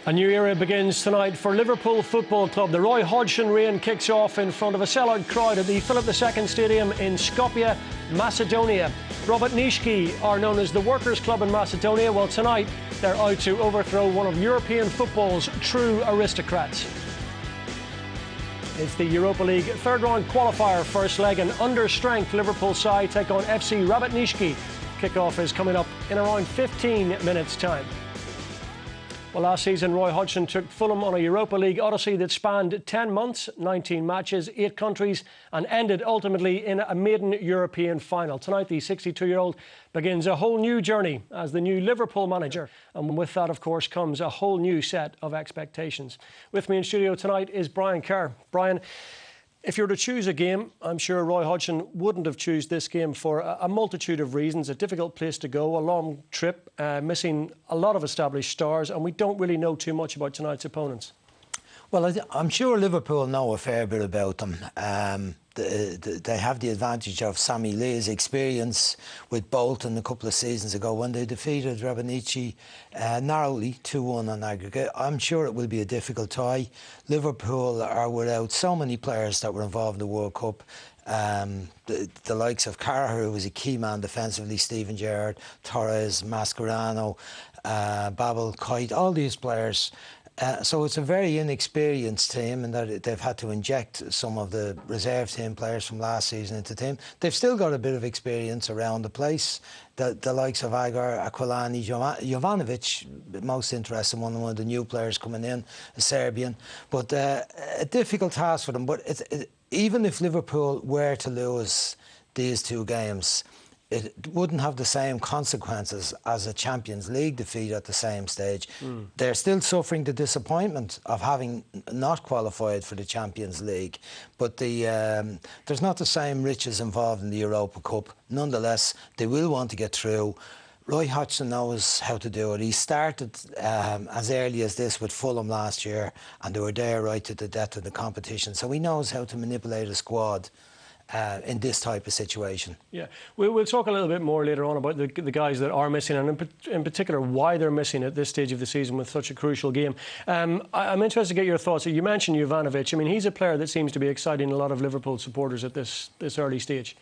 A new era begins tonight for Liverpool Football Club. The Roy Hodgson reign kicks off in front of a sellout crowd at the Philip II Stadium in Skopje, Macedonia. Rabotnicki are known as the Workers' Club in Macedonia. Well, tonight they're out to overthrow one of European football's true aristocrats. It's the Europa League third round qualifier first leg, and under strength Liverpool side take on FC Rabotnicki. Kickoff is coming up in around 15 minutes' time. Well, last season, Roy Hodgson took Fulham on a Europa League odyssey that spanned 10 months, 19 matches, 8 countries, and ended ultimately in a maiden European final. Tonight, the 62-year-old begins a whole new journey as the new Liverpool manager. And with that, of course, comes a whole new set of expectations. With me in studio tonight is Brian Kerr. Brian, if you were to choose a game, I'm sure Roy Hodgson wouldn't have chosen this game for a multitude of reasons. A difficult place to go, a long trip, missing a lot of established stars, and we don't really know too much about tonight's opponents. Well, I'm sure Liverpool know a fair bit about them. They have the advantage of Sammy Lee's experience with Bolton a couple of seasons ago when they defeated Rabotnicki narrowly 2-1 on aggregate. I'm sure it will be a difficult tie. Liverpool are without so many players that were involved in the World Cup. The likes of Carragher, who was a key man defensively, Steven Gerrard, Torres, Mascherano, Babel, Kite, all these players. So it's a very inexperienced team in that they've had to inject some of the reserve team players from last season into the team. They've still got a bit of experience around the place. The likes of Agar, Aquilani, Jovanovic, most interesting one of the new players coming in, a Serbian. But a difficult task for them. But even if Liverpool were to lose these two games, it wouldn't have the same consequences as a Champions League defeat at the same stage. They're still suffering the disappointment of having not qualified for the Champions League, but there's not the same riches involved in the Europa Cup. Nonetheless, they will want to get through. Roy Hodgson knows how to do it. He started as early as this with Fulham last year, and they were there right to the depth of the competition, so he knows how to manipulate a squad in this type of situation. Yeah, we'll talk a little bit more later on about the guys that are missing, and in particular why they're missing at this stage of the season with such a crucial game. I'm interested to get your thoughts. You mentioned Jovanovic. I mean, he's a player that seems to be exciting a lot of Liverpool supporters at this early stage.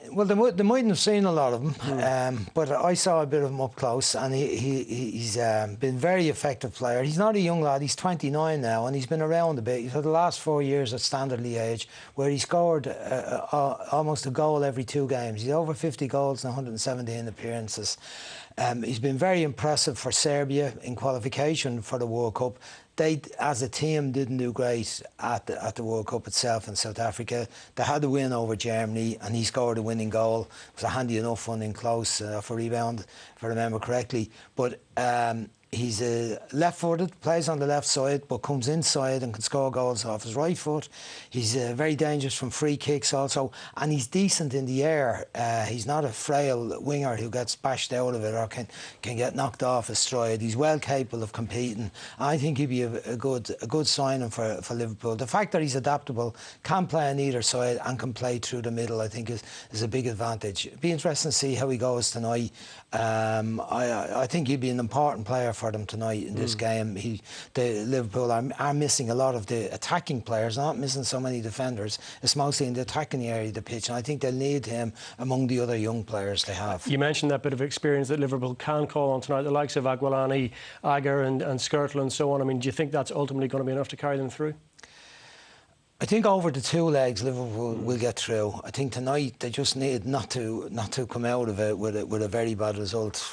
Well, they mightn't have seen a lot of him, but I saw a bit of him up close, and he's been a very effective player. He's not a young lad, he's 29 now, and he's been around a bit. He's had the last 4 years at Standard Liège, where he scored almost a goal every 2 games. He's over 50 goals and 117 appearances. He's been very impressive for Serbia in qualification for the World Cup. They, as a team, didn't do great at the World Cup itself in South Africa. They had a win over Germany, and he scored a winning goal. It was a handy enough one in close for rebound, if I remember correctly. But he's left-footed, plays on the left side, but comes inside and can score goals off his right foot. He's very dangerous from free kicks also, and he's decent in the air. He's not a frail winger who gets bashed out of it or can get knocked off his stride. He's well capable of competing. I think he'd be a good signing for Liverpool. The fact that he's adaptable, can play on either side and can play through the middle, I think is a big advantage. It'd be interesting to see how he goes tonight. I think he'd be an important player for them tonight in this game. Liverpool are missing a lot of the attacking players, not missing so many defenders. It's mostly in the attacking area of the pitch, and I think they'll need him among the other young players they have. You mentioned that bit of experience that Liverpool can call on tonight, the likes of Aquilani, Agar and Skrtel and so on. I mean, do you think that's ultimately going to be enough to carry them through? I think over the 2 legs Liverpool will get through. I think tonight they just need not to come out of it with a very bad result,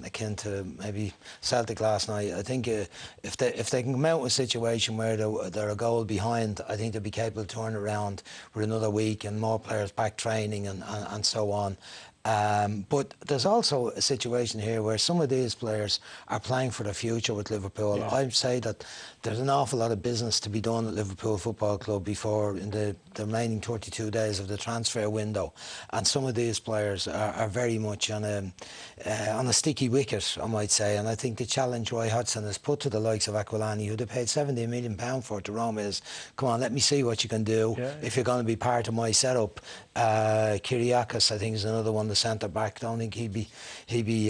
akin to maybe Celtic last night. I think if they can come out with a situation where they're a goal behind, I think they'll be capable of turning around with another week and more players back training and so on. But there's also a situation here where some of these players are playing for the future with Liverpool. Yeah. I'd say that there's an awful lot of business to be done at Liverpool Football Club before in the remaining 32 days of the transfer window, and some of these players are very much on a sticky wicket, I might say. And I think the challenge Roy Hodgson has put to the likes of Aquilani, who they paid £70 million for to Roma, is, come on, let me see what you can do if you're going to be part of my setup. Kyriakis, I think, is another one the centre back. Don't think he'd be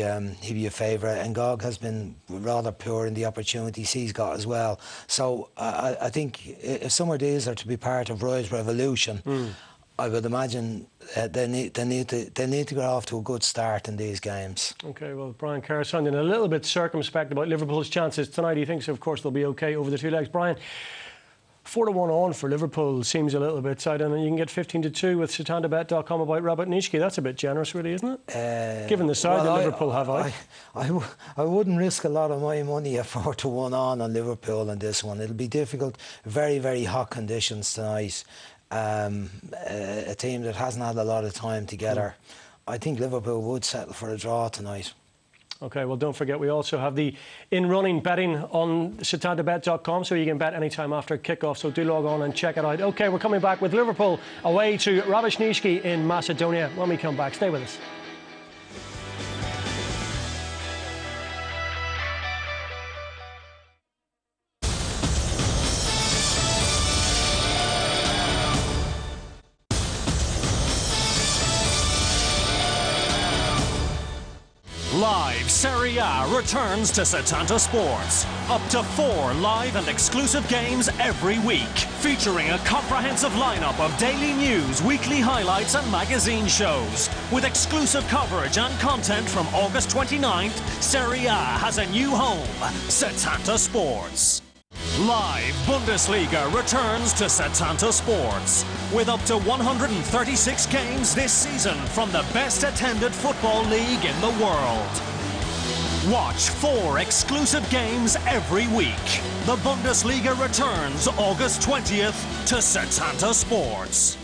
a favourite. And Gog has been rather poor in the opportunities he's got as well. So I think if some of these are to be part of Roy's revolution, I would imagine they need to get off to a good start in these games. OK, well, Brian Kerr sounding a little bit circumspect about Liverpool's chances tonight. He thinks, of course, they'll be OK over the two legs. Brian, 4-1 on for Liverpool seems a little bit tight, and you can get 15-2 with SetantaBet.com about Rabotnicki. That's a bit generous, really, isn't it? Given the side that Liverpool have. I wouldn't risk a lot of my money at 4-1 on Liverpool in this one. It'll be difficult. Very, very hot conditions tonight. A team that hasn't had a lot of time together. I think Liverpool would settle for a draw tonight. OK, well, don't forget, we also have the in-running betting on SetantaBet.com, so you can bet anytime after kickoff, so do log on and check it out. OK, we're coming back with Liverpool away to Rabotnicki in Macedonia. When we come back, stay with us. Live Serie A returns to Setanta Sports. Up to 4 live and exclusive games every week, featuring a comprehensive lineup of daily news, weekly highlights and magazine shows. With exclusive coverage and content from August 29th, Serie A has a new home, Setanta Sports. Live Bundesliga returns to Setanta Sports, with up to 136 games this season from the best attended football league in the world. Watch 4 exclusive games every week. The Bundesliga returns August 20th to Setanta Sports.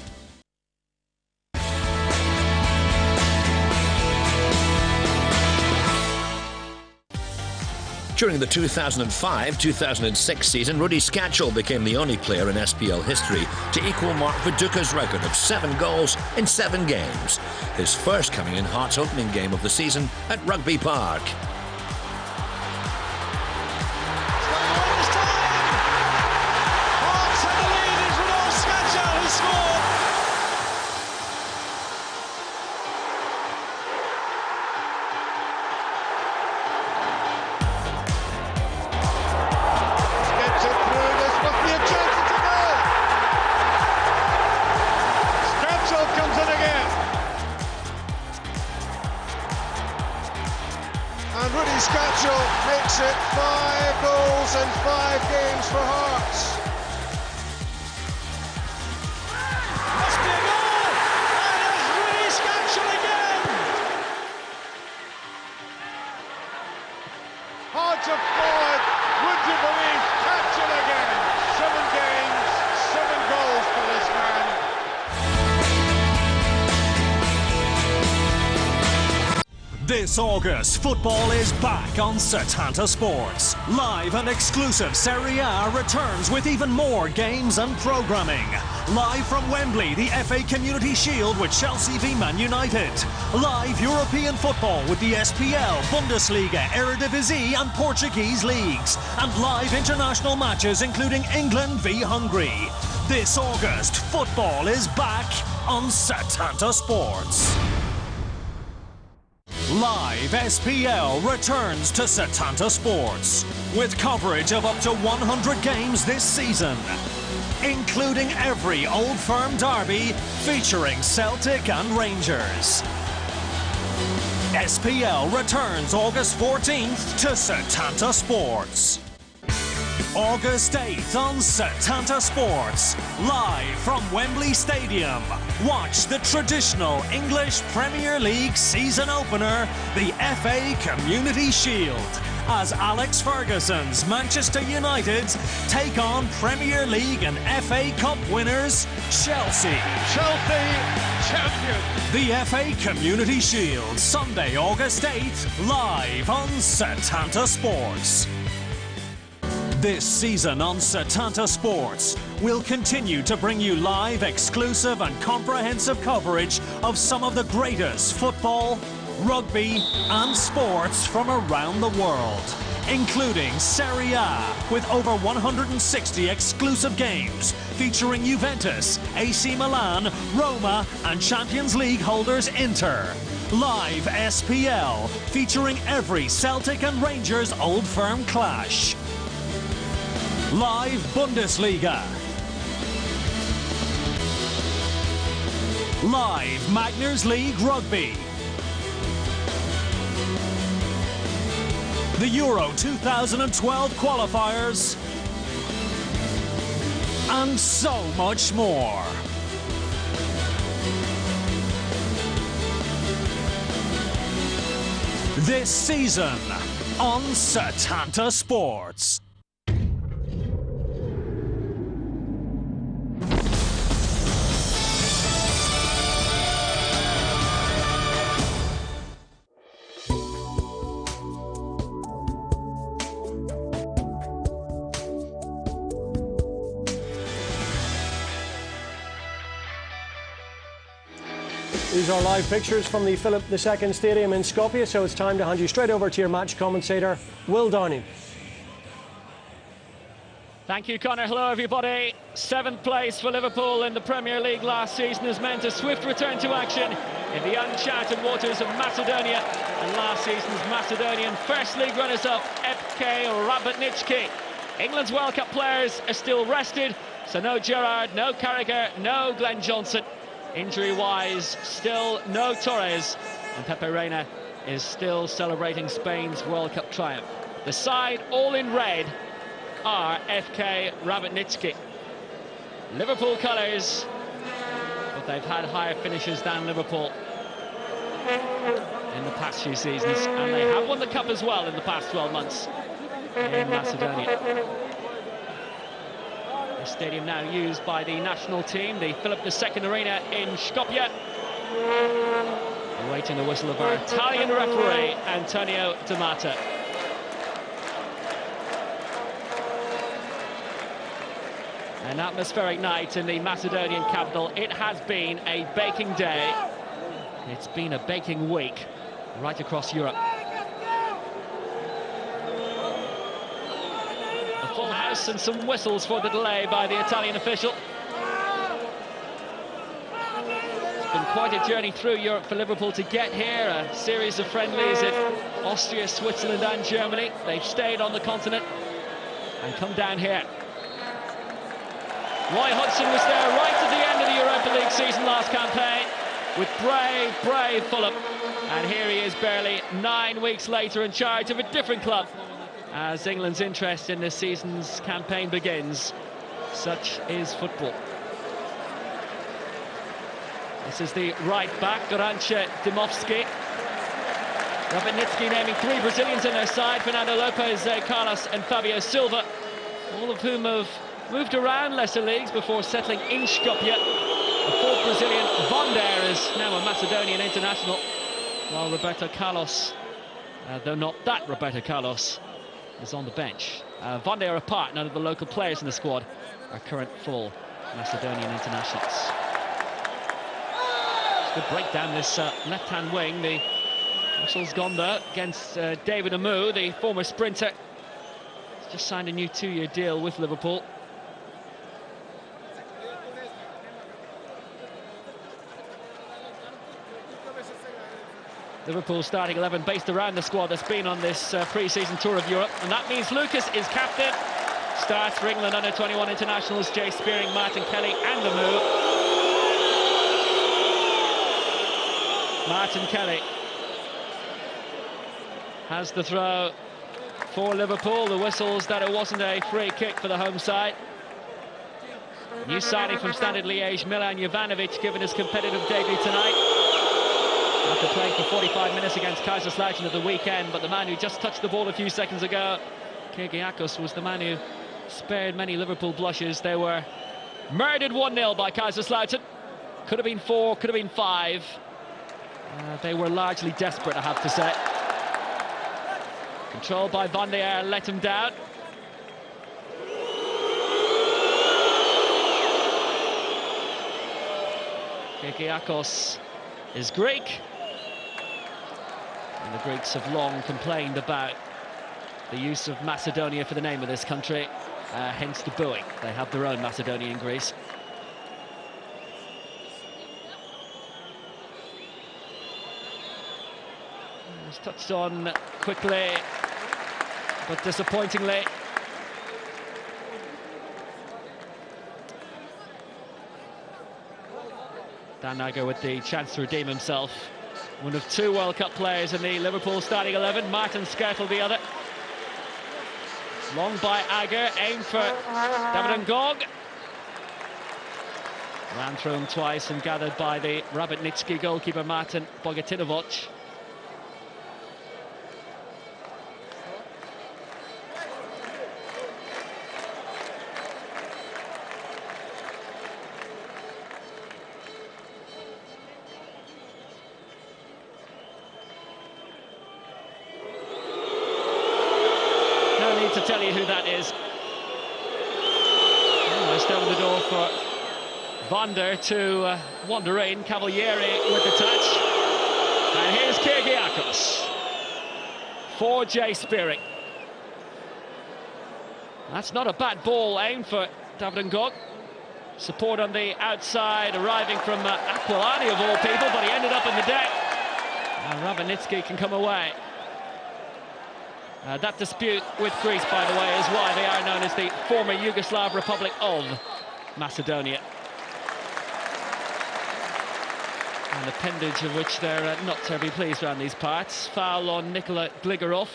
During the 2005-2006 season, Rudi Skacel became the only player in SPL history to equal Mark Viduka's record of 7 goals in 7 games. His first coming in Hearts' opening game of the season at Rugby Park. And Rudi Skacel makes it 5 goals in 5 games for Hearts. Must be a goal! And it's Rudi Skacel again! Hard to forward, would you believe, Skacel again. 7 games, 7 goals for this man. This August, football is back on Setanta Sports. Live and exclusive Serie A returns with even more games and programming. Live from Wembley, the FA Community Shield with Chelsea v Man United. Live European football with the SPL, Bundesliga, Eredivisie and Portuguese leagues. And live international matches including England v Hungary. This August, football is back on Setanta Sports. Live SPL returns to Setanta Sports with coverage of up to 100 games this season, including every Old Firm derby featuring Celtic and Rangers. SPL returns August 14th to Setanta Sports. August 8th on Setanta Sports, live from Wembley Stadium. Watch the traditional English Premier League season opener, the FA Community Shield, as Alex Ferguson's Manchester United take on Premier League and FA Cup winners Chelsea. Chelsea champion. The FA Community Shield, Sunday, August 8th, live on Setanta Sports. This season on Setanta Sports, we'll continue to bring you live, exclusive and comprehensive coverage of some of the greatest football, rugby and sports from around the world, including Serie A with over 160 exclusive games featuring Juventus, AC Milan, Roma and Champions League holders Inter. Live SPL, featuring every Celtic and Rangers Old Firm clash. Live Bundesliga. Live Magners League Rugby. The Euro 2012 qualifiers. And so much more. This season on Setanta Sports. These are live pictures from the Philip II Stadium in Skopje, so it's time to hand you straight over to your match commentator, Will Downey. Thank you, Connor. Hello, everybody. 7th place for Liverpool in the Premier League last season has meant a swift return to action in the uncharted waters of Macedonia. And last season's Macedonian First League runners-up, FK Rabotnicki. England's World Cup players are still rested, so no Gerrard, no Carragher, no Glenn Johnson. Injury-wise, still no Torres, and Pepe Reina is still celebrating Spain's World Cup triumph. The side, all in red, are FK Rabotnicki. Liverpool colours, but they've had higher finishes than Liverpool in the past few seasons, and they have won the Cup as well in the past 12 months in Macedonia. Stadium now used by the national team, the Philip II Arena in Skopje. Awaiting the whistle of our Italian referee, Antonio D'Amato. An atmospheric night in the Macedonian capital. It has been a baking day. It's been a baking week right across Europe. Full house and some whistles for the delay by the Italian official. It's been quite a journey through Europe for Liverpool to get here. A series of friendlies in Austria, Switzerland and Germany. They've stayed on the continent and come down here. Roy Hodgson was there right at the end of the Europa League season last campaign with brave Fulham. And here he is barely 9 weeks later in charge of a different club. As England's interest in this season's campaign begins, such is football. This is the right back, Goranče Dimovski. Rabotnicki naming 3 Brazilians in their side, Fernando Lopez, Carlos and Fabio Silva, all of whom have moved around lesser leagues before settling in Skopje. The 4th Brazilian, Vonder, is now a Macedonian international, while Roberto Carlos, though not that Roberto Carlos, is on the bench. Vonder apart, none of the local players in the squad are current full Macedonian internationals. It's a good break down this left-hand wing. The whistle's gone though against David Amu, the former sprinter. He's just signed a new 2-year deal with Liverpool. Liverpool starting 11 based around the squad that's been on this pre-season tour of Europe, and that means Lucas is captain. Starts for England under-21 internationals, Jay Spearing, Martin Kelly and Amu. Martin Kelly has the throw for Liverpool. The whistles that it wasn't a free kick for the home side. New signing from Standard Liège, Milan Jovanovic, given his competitive debut tonight. After playing for 45 minutes against Kaiserslautern at the weekend, but the man who just touched the ball a few seconds ago, Kyriakos, was the man who spared many Liverpool blushes. They were murdered 1-0 by Kaiserslautern. Could have been 4, could have been 5. They were largely desperate, I have to say. Controlled by Van der Aer, let him down. Kyriakos is Greek. And the Greeks have long complained about the use of Macedonia for the name of this country, hence the booing. They have their own Macedonia in Greece. It's touched on quickly, but disappointingly. Dan Agger with the chance to redeem himself. One of two World Cup players in the Liverpool starting 11, Martin Skrtel the other. Long by Agger, aimed for David Ngog. Ran through him twice and gathered by the Rabotnicki goalkeeper Martin Bogatinovic. No need to tell you who that is. Almost over the door for Vander to wander in. Cavalieri with the touch. And here's Kyrgiakos for Jay Spearing. That's not a bad ball aimed for David Ngog. Support on the outside, arriving from Aquilani of all people, but he ended up in the deck. And Rabotnicki can come away. That dispute with Greece, by the way, is why they are known as the former Yugoslav Republic of Macedonia. An appendage of which they're not terribly pleased around these parts. Foul on Nikola Gligorov.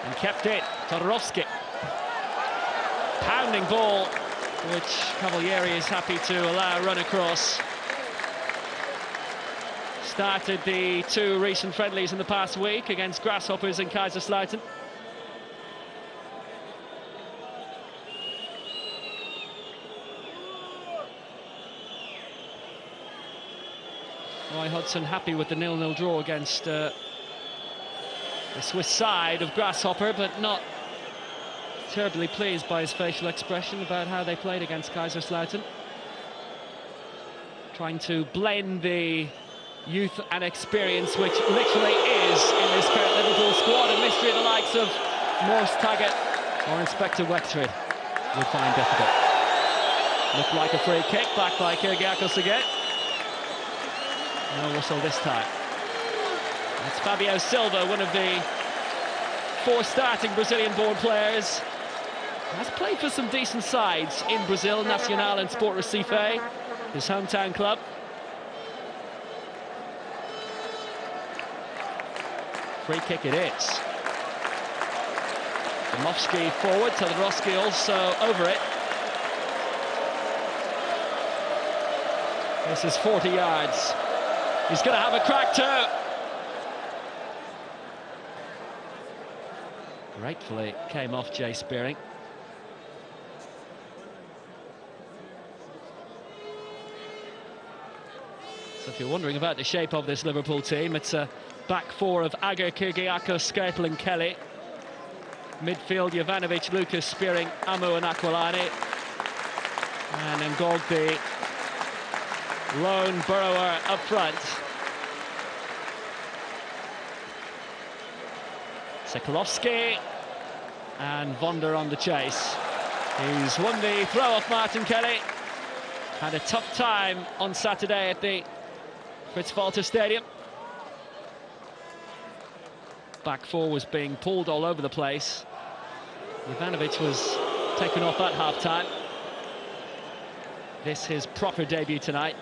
And kept it, Todorovsky. Pounding ball, which Cavalieri is happy to allow a run across. Started the two recent friendlies in the past week against Grasshoppers and Kaiserslautern. Roy Hodgson happy with the 0-0 draw against the Swiss side of Grasshopper, but not terribly pleased by his facial expression about how they played against Kaiserslautern. Trying to blend the youth and experience, which literally is in this current Liverpool squad, a mystery the likes of Morse Taggart or Inspector Wexford would find difficult. Looked like a free kick, back by Kyrgiakos again. No whistle this time. That's Fabio Silva, one of the four starting Brazilian-born players. Has played for some decent sides in Brazil, Nacional and Sport Recife, his hometown club. Free kick it is. Domofsky forward, Todorovsky also over it. This is 40 yards. He's going to have a crack too. Gratefully came off Jay Spearing. So if you're wondering about the shape of this Liverpool team, it's a back four of Agger, Kyrgiakos, Skrtel and Kelly. Midfield, Jovanovic, Lucas, Spearing, Amu and Aquilani. And Ngog, the lone burrower up front. Sekulovsky and Vonder on the chase. He's won the throw off Martin Kelly. Had a tough time on Saturday at the Fritz Walter Stadium. Back four was being pulled all over the place. Jovanovic was taken off at half-time. This his proper debut tonight.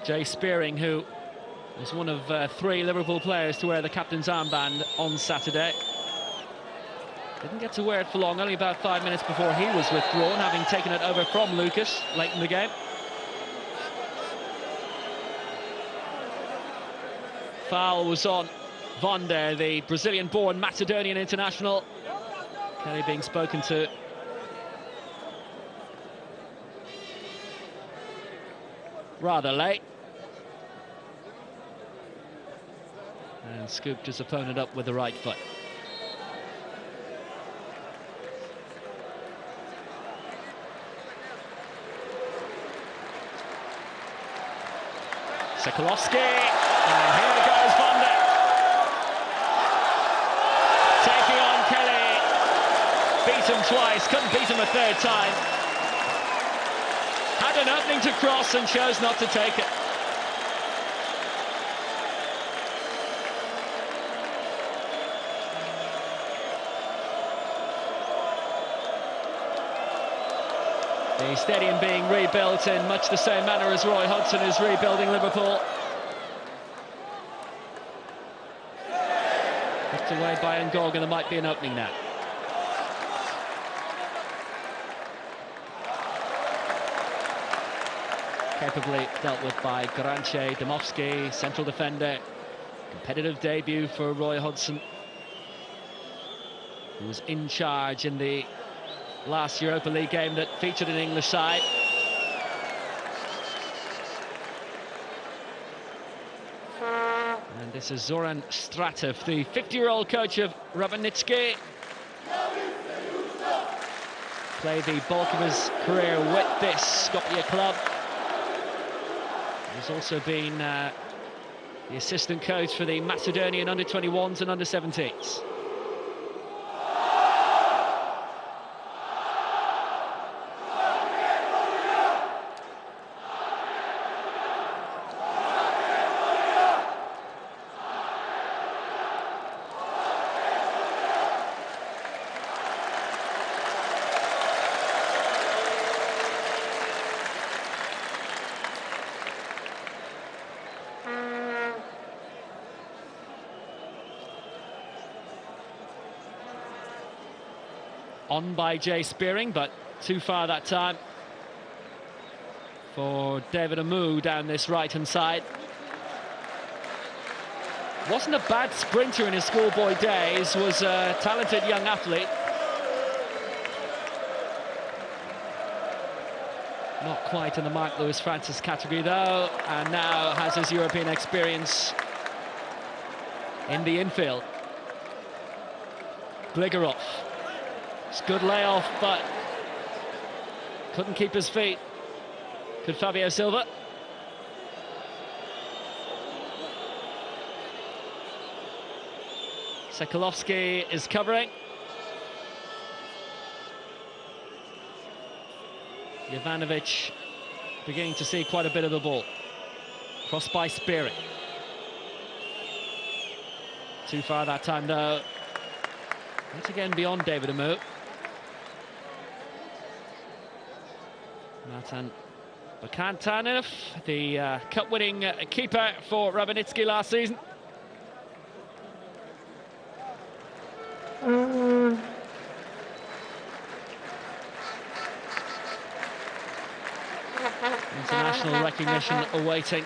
Jay Spearing, who was one of three Liverpool players to wear the captain's armband on Saturday. Didn't get to wear it for long, only about 5 minutes before he was withdrawn, having taken it over from Lucas late in the game. Foul was on Vonder, the Brazilian-born Macedonian international. Kelly being spoken to. Rather late. and scooped his opponent up with the right foot. Sokolowski, and here goes Vonda. Taking on Kelly. Beat him twice, couldn't beat him a third time. Had an opening to cross and chose not to take it. The stadium being rebuilt in much the same manner as Roy Hodgson is rebuilding Liverpool. Put away by Ngog, and there might be an opening now. Capably dealt with by Garanche, Dąbrowski, central defender. Competitive debut for Roy Hodgson, who was in charge in the last Europa League game that featured an English side. And this is Zoran Stratev, the 50-year-old coach of Rabotnicki. Played the bulk of his career with this Skopje club. He's also been the assistant coach for the Macedonian under-21s and under-17s. On by Jay Spearing, but too far that time for David Amu down this right-hand side. Wasn't a bad sprinter in his schoolboy days, was a talented young athlete. Not quite in the Mark Lewis Francis category though, and now has his European experience in the infield. Gligorov. It's a good layoff, but couldn't keep his feet. Could Fabio Silva? Sokolowski is covering. Jovanovic beginning to see quite a bit of the ball. Crossed by Spearing. Too far that time though. Yet again beyond David Amu. Matan Bakantanov, the cup-winning keeper for Rabotnicki last season. International recognition awaiting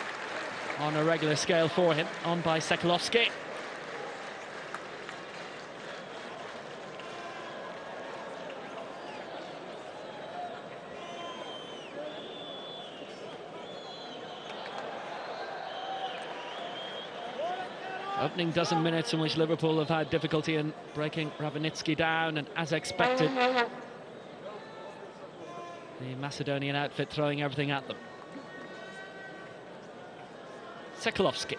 on a regular scale for him, on by Sokolowski. Opening dozen minutes in which Liverpool have had difficulty in breaking Rabotnicki down, and as expected, the Macedonian outfit throwing everything at them. Sokolowski.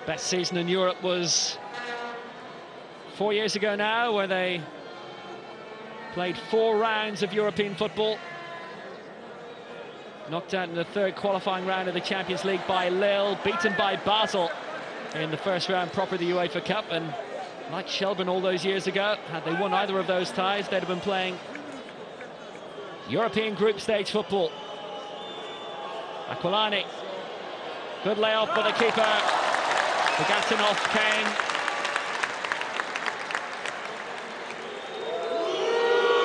Best season in Europe was 4 years ago now, where they played 4 rounds of European football. Knocked out in the third qualifying round of the Champions League by Lille, beaten by Basel in the first round proper of the UEFA Cup, and like Shelburne all those years ago, had they won either of those ties, they'd have been playing European group stage football. Aquilani, good layoff for the keeper. Bogatinov came.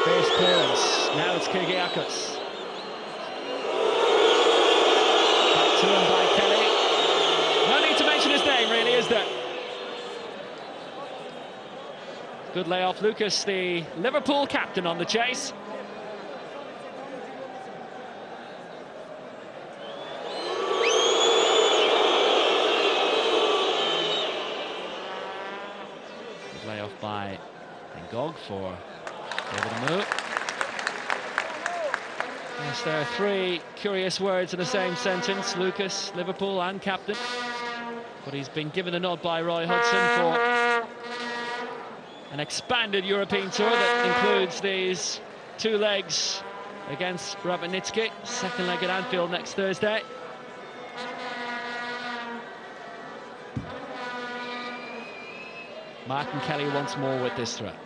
Fierce clearance. Now it's Kyrgiakos. Back to him by Kelly. No need to mention his name, really, is there? Good layoff. Lucas, the Liverpool captain, on the chase. Gog for David Amu. Yes, there are three curious words in the same sentence: Lucas, Liverpool and captain. But he's been given a nod by Roy Hodgson for an expanded European tour that includes these two legs against Rabotnicki, second leg at Anfield next Thursday. Martin Kelly once more with this threat.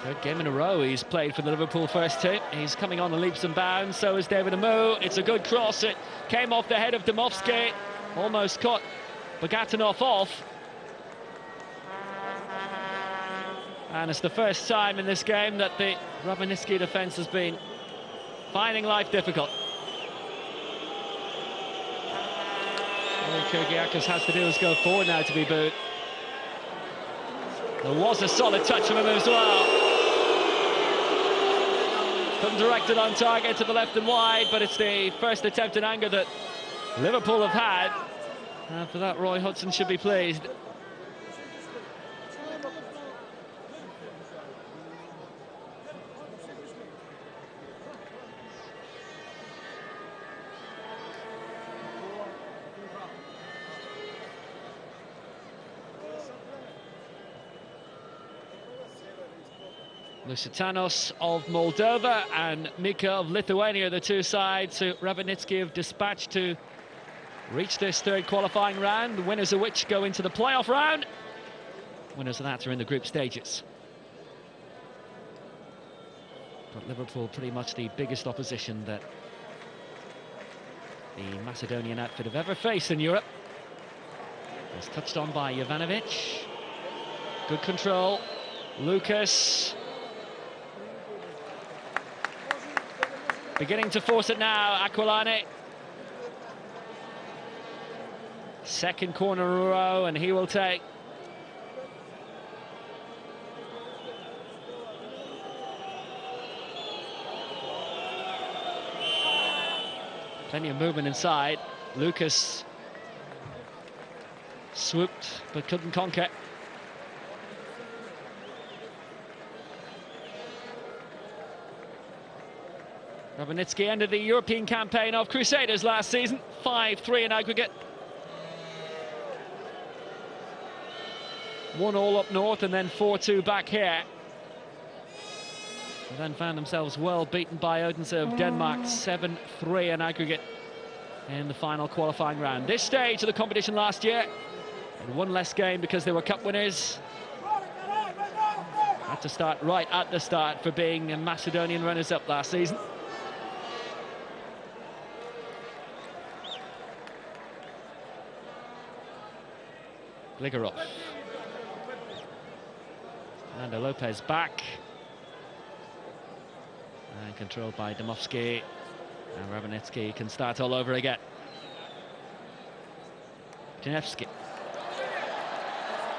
Third game in a row he's played for the Liverpool first team. He's coming on the leaps and bounds, so is David Amu. It's a good cross, it came off the head of Domovsky, almost caught Bogatinov off. And it's the first time in this game that the Rabotnicki defence has been finding life difficult. All Kyrgiakos has to do is go forward now to be booed. There was a solid touch from him as well. Couldn't direct it on target to the left and wide, but it's the first attempt in anger that Liverpool have had. And for that, Roy Hodgson should be pleased. Lusitanos of Moldova and Mika of Lithuania, the two sides who Rabotnicki have dispatched to reach this third qualifying round, the winners of which go into the playoff round. Winners of that are in the group stages. But Liverpool pretty much the biggest opposition that the Macedonian outfit have ever faced in Europe. It's touched on by Jovanovic. Good control. Lucas. Beginning to force it now, Aquilani. Second corner in a row, and he will take. Plenty of movement inside. Lucas swooped, but couldn't conquer. Rabotnicki ended the European campaign of Crusaders last season, 5-3 in aggregate. 1-1 up north and then 4-2 back here. And then found themselves well beaten by Odense of Denmark, 7-3 in aggregate in the final qualifying round. This stage of the competition last year, and one less game because they were cup winners. Had to start right at the start for being Macedonian runners-up last season. Gligorov. Fernando Lopez back. And controlled by Domovsky. And Rabotnicki can start all over again. Janevski.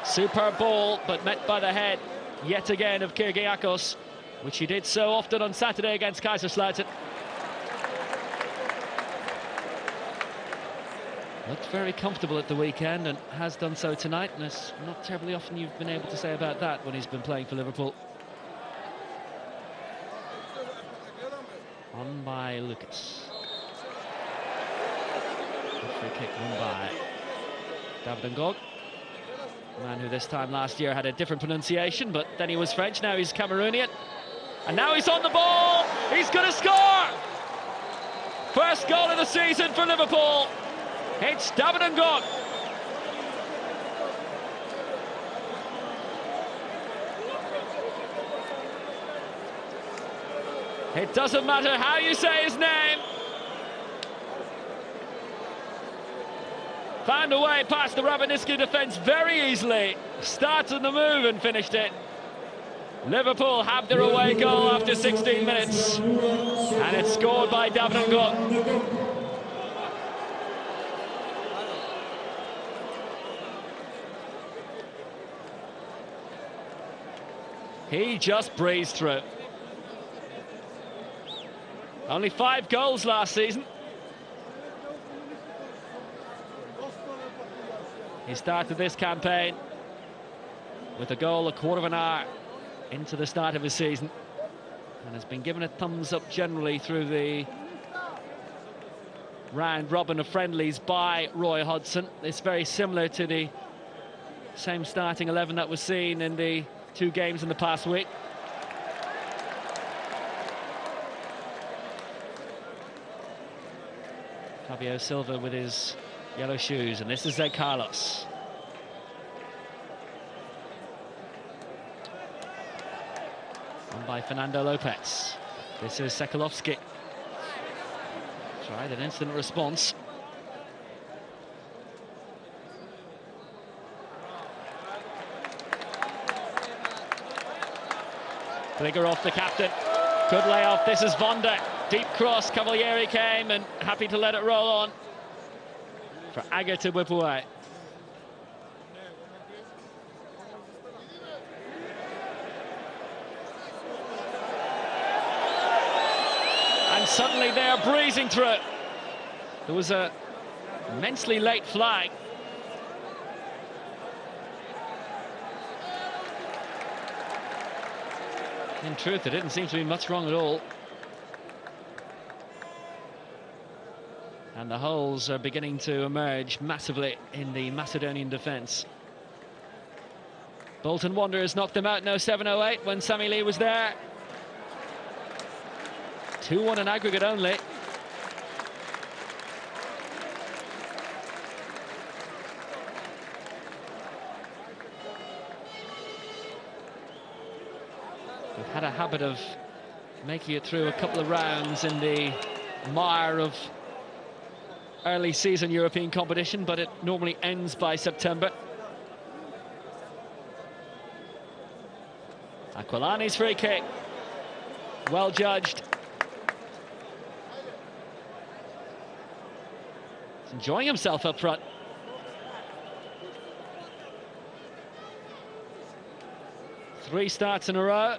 Superb ball, but met by the head yet again of Kyrgiakos, which he did so often on Saturday against Kaiserslautern. Looked very comfortable at the weekend and has done so tonight, and it's not terribly often you've been able to say about that when he's been playing for Liverpool. On by Lucas. Free kick won by David Ngog. A man who this time last year had a different pronunciation, but then he was French, now he's Cameroonian. And now he's on the ball, he's going to score! First goal of the season for Liverpool. It's David Ngog. It doesn't matter how you say his name. Found a way past the Rabotnicki defence very easily. Started the move and finished it. Liverpool have their away goal after 16 minutes. And it's scored by David Ngog. He just breezed through. Only 5 goals last season. He started this campaign with a goal a quarter of an hour into the start of his season, and has been given a thumbs up generally through the round robin of friendlies by Roy Hodgson. It's very similar to the same starting 11 that was seen in the 2 games in the past week. Fabio Silva with his yellow shoes, and this is Zé Carlos. And by Fernando Lopez. This is Sekalovski. Tried an instant response. Gligerov, the captain. Good layoff. This is Vonda. Deep cross. Cavalieri came and happy to let it roll on for Aga to whip away. And suddenly they're breezing through. There was a immensely late flag. In truth, there didn't seem to be much wrong at all. And the holes are beginning to emerge massively in the Macedonian defence. Bolton Wanderers knocked them out, no 7-0-8 when Sami Lee was there. 2-1 in aggregate only. We've had a habit of making it through a couple of rounds in the mire of early season European competition, but it normally ends by September. Aquilani's free kick, well judged. He's enjoying himself up front. Three starts in a row.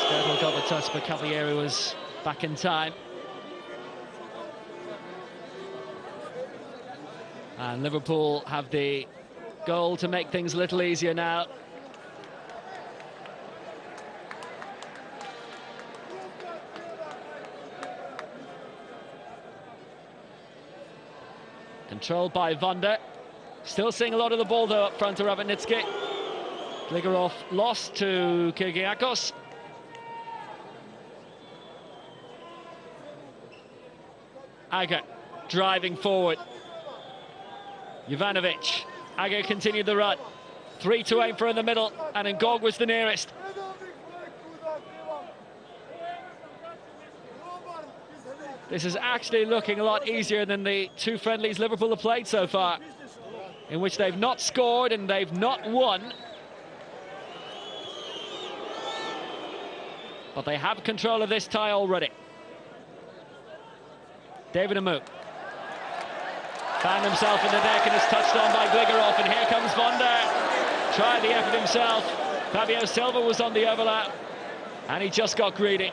Skirtle got the touch, but Cavalieri was back in time. And Liverpool have the goal to make things a little easier now. Controlled by Vonda. Still seeing a lot of the ball though up front to Rabotnicki. Gligerov lost to Kyrgiakos. Aga driving forward. Jovanovic. Aga continued the run. 3 to aim for in the middle, and Ngog was the nearest. This is actually looking a lot easier than the 2 friendlies Liverpool have played so far, in which they've not scored and they've not won. But they have control of this tie already. David Amu found himself in the deck and is touched on by Gligerov, and here comes Vonda. Tried the effort himself. Fabio Silva was on the overlap, and he just got greedy.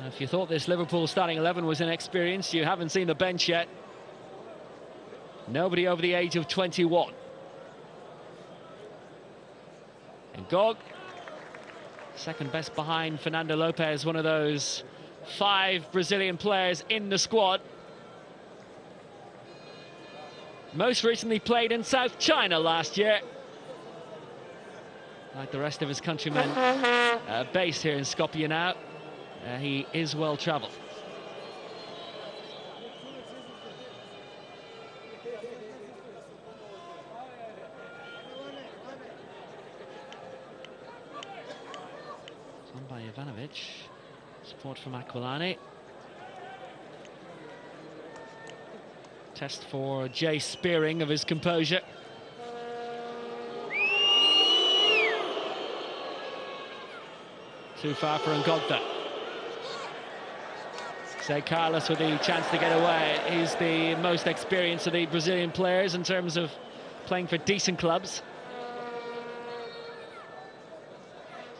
If you thought this Liverpool starting 11 was inexperienced, you haven't seen the bench yet. Nobody over the age of 21. Ngog, second best behind Fernando Lopez, one of those 5 Brazilian players in the squad. Most recently played in South China last year. Like the rest of his countrymen, based here in Skopje now. He is well travelled. Jovanovic. Support from Aquilani. Test for Jay Spearing of his composure. Too far for Ngogda. Zé Carlos with the chance to get away. He's the most experienced of the Brazilian players in terms of playing for decent clubs.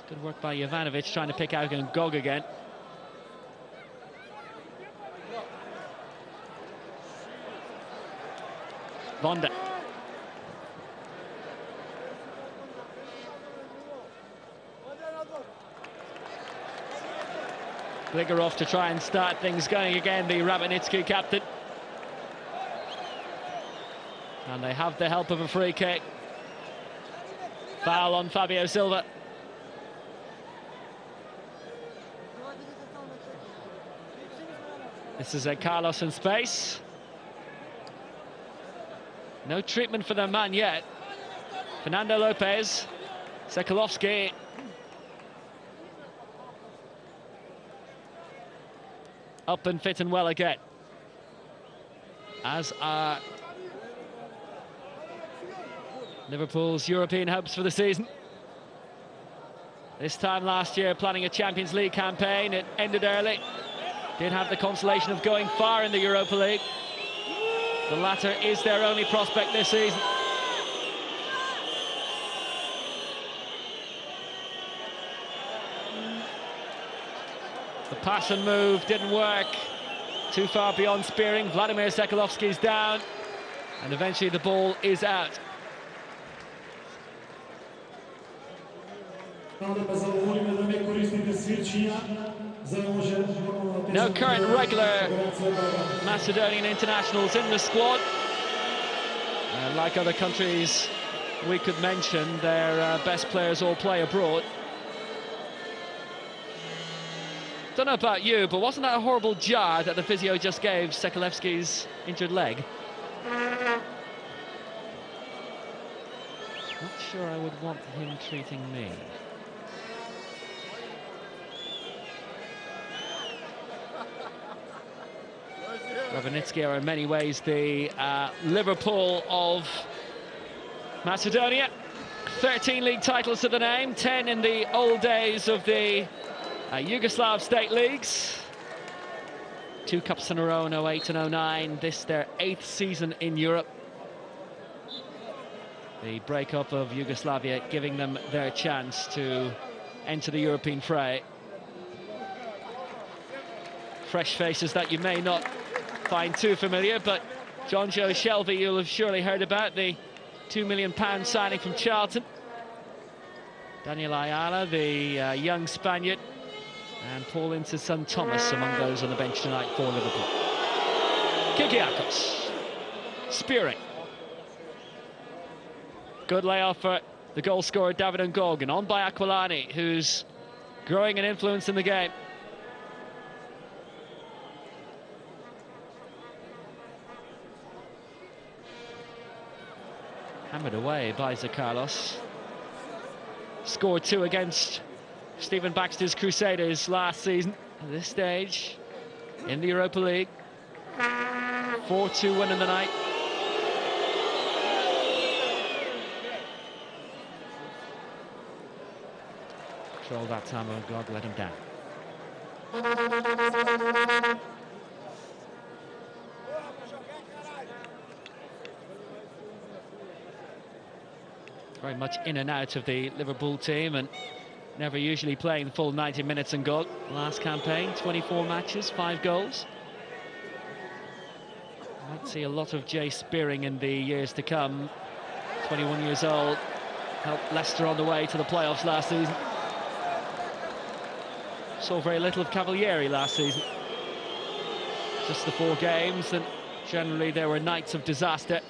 Good work by Jovanovic trying to pick out Ngog again. Vonda. Gligerov to try and start things going again, the Rabotnicki captain. And they have the help of a free kick. Foul on Fabio Silva. This is a Carlos in space. No treatment for the man yet. Fernando Lopez, Sekalovski. Up and fit and well again. As are Liverpool's European hopes for the season. This time last year planning a Champions League campaign, it ended early. Did have the consolation of going far in the Europa League. The latter is their only prospect this season. The pass and move didn't work. Too far beyond Spearing. Vladimir Sekalovski's down. And eventually the ball is out. No current regular Macedonian internationals in the squad. Like other countries we could mention, their best players all play abroad. Don't know about you, but wasn't that a horrible jar that the physio just gave Sekalovski's injured leg? Not sure I would want him treating me. Rabotnicki are in many ways the Liverpool of Macedonia. 13 league titles to the name, 10 in the old days of the Yugoslav state leagues. 2 cups in a row in 08 and 09. This their 8th season in Europe. The breakup of Yugoslavia giving them their chance to enter the European fray. Fresh faces that you may not find too familiar, but John Joe Shelby you'll have surely heard about, the £2 million signing from Charlton. Daniel Ayala, the young Spaniard, and Paul Ince's son Thomas among those on the bench tonight for Liverpool. Kikiakos, Spearing. Good layoff for the goal scorer David Ngog, and on by Aquilani, who's growing an influence in the game. Hammered away by Zé Carlos. Scored 2 against Stephen Baxter's Crusaders last season. At this stage, in the Europa League. 4-2 win in the night. Control that time, oh God, let him down. Very much in and out of the Liverpool team and never usually playing the full 90 minutes and goal. Last campaign, 24 matches, 5 goals. Might see a lot of Jay Spearing in the years to come. 21 years old, helped Leicester on the way to the playoffs last season. Saw very little of Cavalieri last season. Just the 4 games, and generally there were nights of disaster,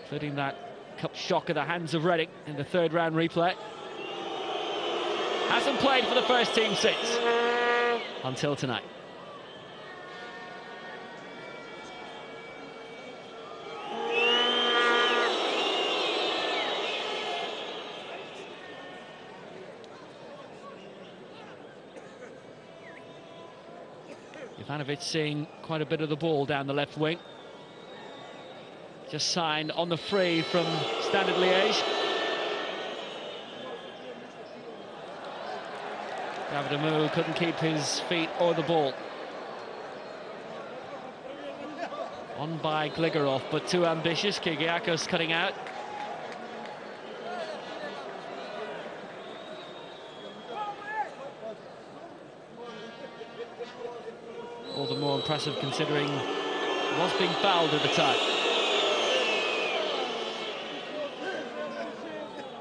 including that cup shock at the hands of Reading in the 3rd round replay. Hasn't played for the first team since, until tonight. Ivanovic seeing quite a bit of the ball down the left wing. Just signed on the free from Standard Liège. David Amu couldn't keep his feet or the ball. On by Gligorov, but too ambitious. Kyriakos cutting out. All the more impressive considering he was being fouled at the time.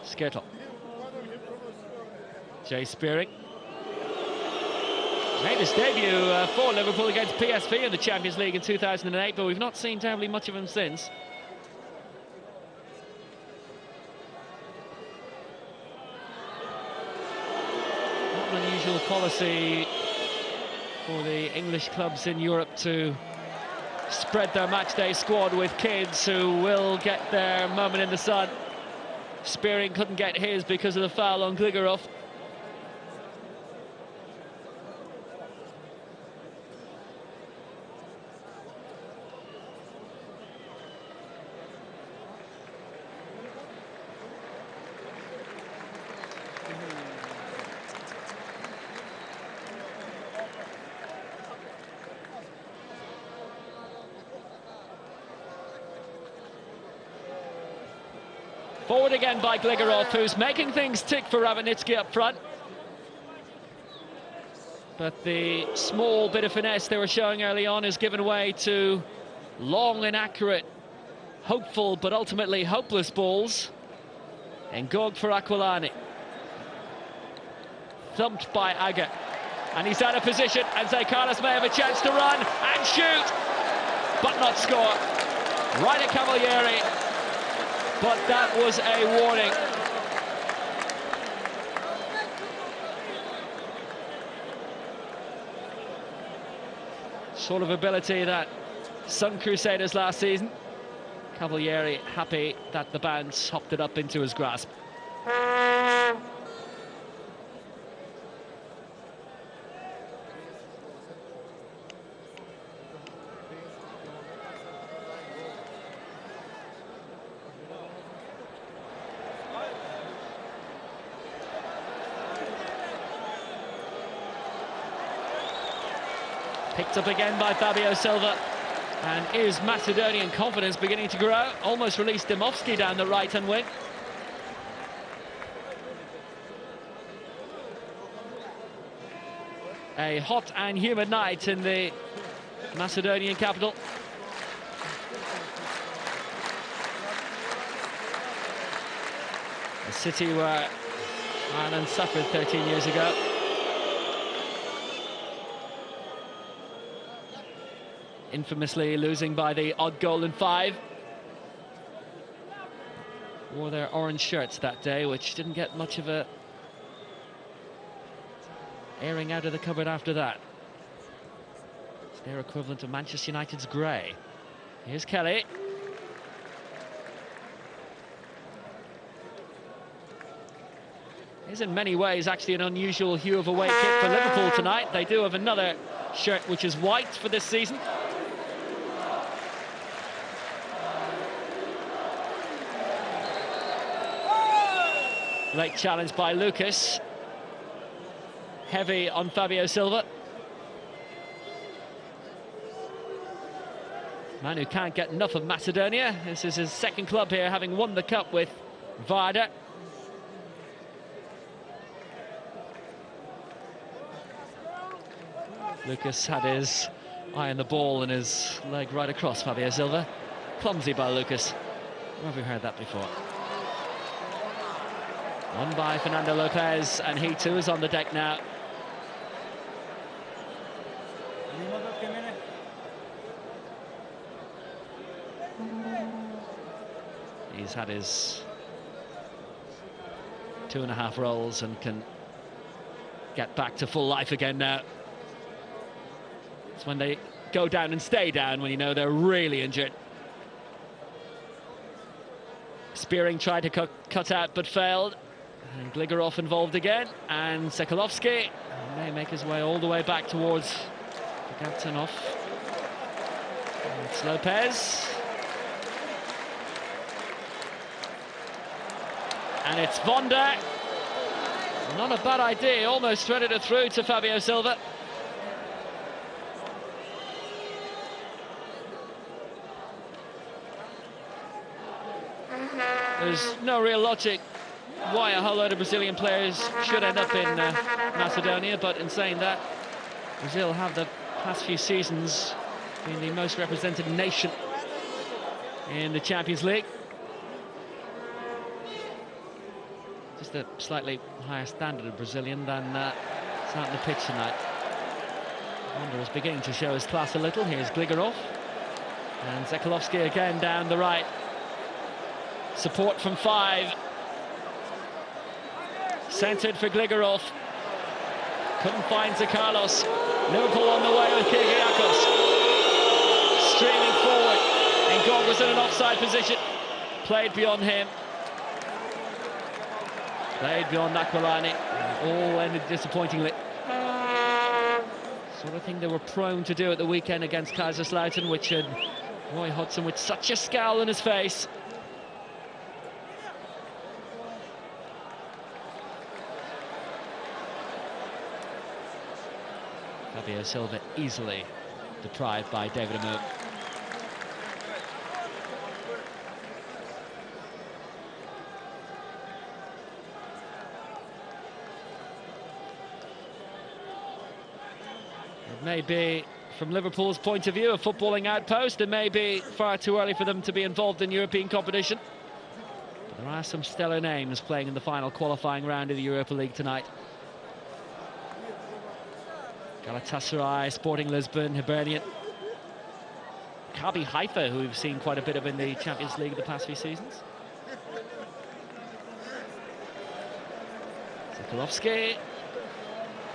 Skirtle. Jay Spearing. Made his debut for Liverpool against PSV in the Champions League in 2008, but we've not seen terribly much of him since. Not an unusual policy for the English clubs in Europe to spread their matchday squad with kids who will get their moment in the sun. Spearing couldn't get his because of the foul on Gligorov. Forward again by Gligorov, who's making things tick for Rabotnicki up front. But the small bit of finesse they were showing early on is given way to long, inaccurate, hopeful but ultimately hopeless balls. Ngog for Aquilani. Thumped by Aga. And he's out of position, and Zekalis may have a chance to run and shoot, but not score. Right at Cavalieri. But that was a warning. Sort of ability that Sun Crusaders last season. Cavalieri happy that the bounce hopped it up into his grasp. Picked up again by Fabio Silva. And is Macedonian confidence beginning to grow? Almost released Dimovski down the right-hand wing. A hot and humid night in the Macedonian capital. A city where Ireland suffered 13 years ago. Infamously losing by the odd goal in 5. Wore their orange shirts that day, which didn't get much of a airing out of the cupboard after that. It's their equivalent of Manchester United's grey. Here's Kelly. Is in many ways actually an unusual hue of away kit for Liverpool tonight. They do have another shirt which is white for this season. Late challenge by Lucas. Heavy on Fabio Silva. Man who can't get enough of Macedonia. This is his second club here, having won the cup with Vardar. Lucas had his eye on the ball and his leg right across Fabio Silva. Clumsy by Lucas. Where have we heard that before? Won by Fernando Lopez, and he too is on the deck now. He's had his 2.5 rolls and can get back to full life again now. It's when they go down and stay down, when you know they're really injured. Spearing tried to cut out but failed. And Gligorov involved again, and Sekalovski may make his way all the way back towards the Captain off. It's Lopez. And it's Vonda. Not a bad idea, almost threaded it through to Fabio Silva. There's no real logic why a whole load of Brazilian players should end up in Macedonia, but in saying that, Brazil have the past few seasons been the most represented nation in the Champions League. Just a slightly higher standard of Brazilian than it's out on the pitch tonight. Wonder is beginning to show his class a little. Here's Gligorov. And Zekalovski again down the right. Support from 5. Centred for Gligorov. Couldn't find Carlos. Liverpool on the way with Kyrgiakos. Streaming forward. And God was in an offside position. Played beyond him. Played beyond Aquilani. All ended disappointingly. Sort of thing they were prone to do at the weekend against Kaiserslautern, which had Roy Hodgson with such a scowl on his face. Fabio Silva easily deprived by David Amu. It may be, from Liverpool's point of view, a footballing outpost. It may be far too early for them to be involved in European competition. But there are some stellar names playing in the final qualifying round of the Europa League tonight. Galatasaray, Sporting Lisbon, Hibernian. Maccabi Haifa, who we've seen quite a bit of in the Champions League the past few seasons. Zekalovski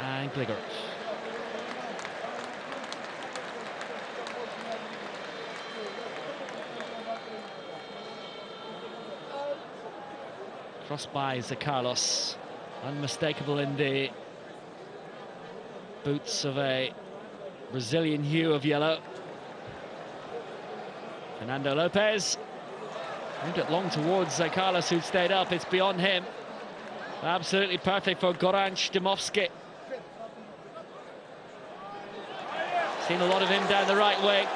and Gligorov. Crossed by Carlos, unmistakable in the boots of a Brazilian hue of yellow. Fernando Lopez moved it long towards Carlos, who'd stayed up. It's beyond him. Absolutely perfect for Goran Stimovski. Seen a lot of him down the right wing.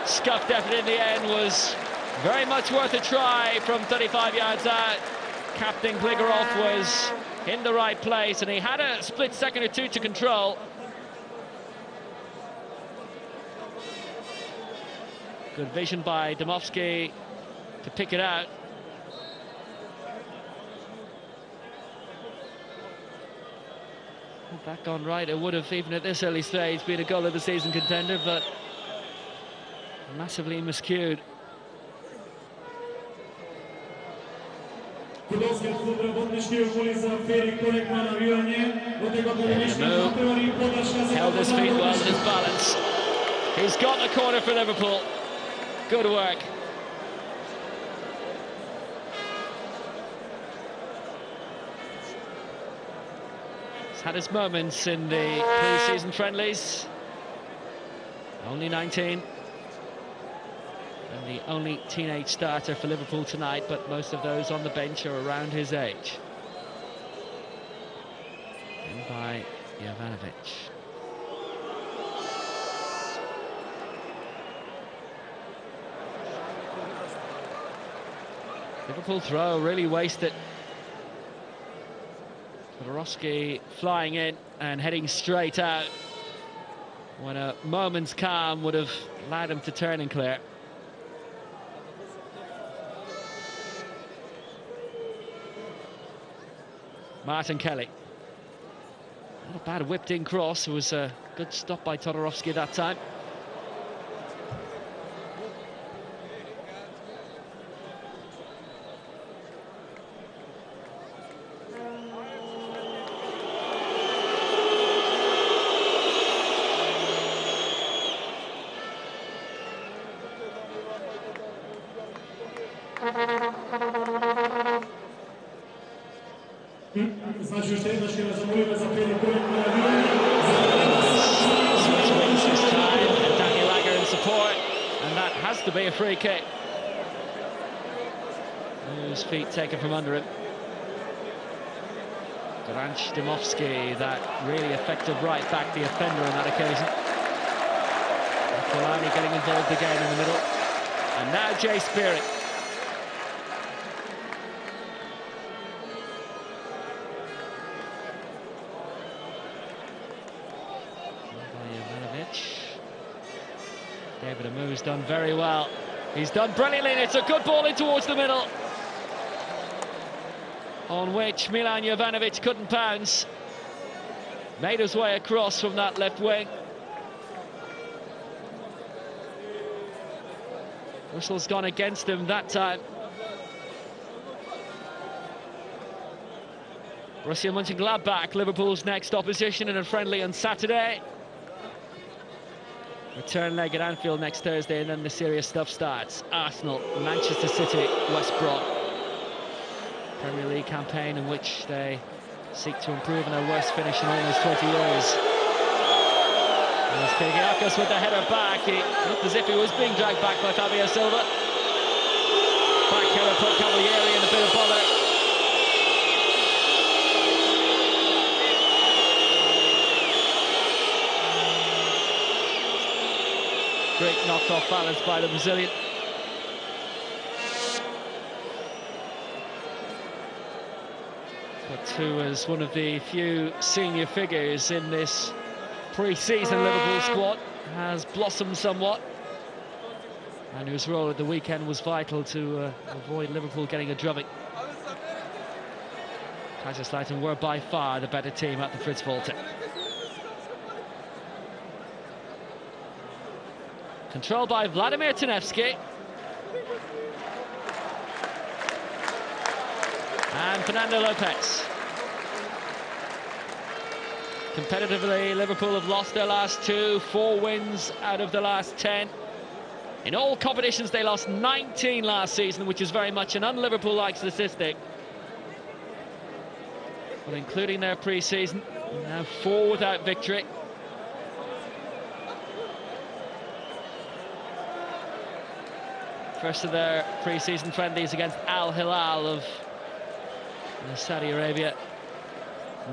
Scuffed effort in the end was very much worth a try from 35 yards out. Captain Gligorov was in the right place, and he had a split second or two to control. Good vision by Domovsky to pick it out. Had that gone right, it would have, even at this early stage, been a goal of the season contender, but massively miscued. Held his feet well in his balance. He's got the corner for Liverpool. Good work. He's had his moments in the pre-season friendlies. Only 19. And the only teenage starter for Liverpool tonight, but most of those on the bench are around his age. In by Jovanovic. Liverpool throw really wasted. Todorowski flying in and heading straight out when a moment's calm would have allowed him to turn and clear. Martin Kelly. Not a bad whipped-in cross. It was a good stop by Todorowski that time. has to be a free kick. His feet taken from under him. Rabotnicki, that really effective right back, the offender on that occasion. Kalani getting involved again in the middle. And now Jay Spearing. David Amu's done very well. He's done brilliantly, and it's a good ball in towards the middle, on which Milan Jovanovic couldn't pounce. Made his way across from that left wing. Russell's gone against him that time. Borussia Mönchengladbach, Liverpool's next opposition in a friendly on Saturday. Return leg at Anfield next Thursday, and then the serious stuff starts. Arsenal, Manchester City, West Brom. Premier League campaign in which they seek to improve on their worst finish in almost 20 years. There's Kiriakos with the header back. He looked as if he was being dragged back by Fabio Silva. Back header put Cavalieri in a bit of bother. Great knocked off balance by the Brazilian. But who was one of the few senior figures in this pre-season Liverpool squad, has blossomed somewhat, and whose role at the weekend was vital to avoid Liverpool getting a drubbing. Kaiserslautern were by far the better team at the Fritz Walter. Controlled by Vladimir Tanevski. And Fernando Lopez. Competitively, Liverpool have lost their last 2, 4 wins out of the last 10. In all competitions, they lost 19 last season, which is very much an un-Liverpool-like statistic. But including their pre-season, now 4 without victory. First of their pre-season friendlies against Al Hilal of Saudi Arabia,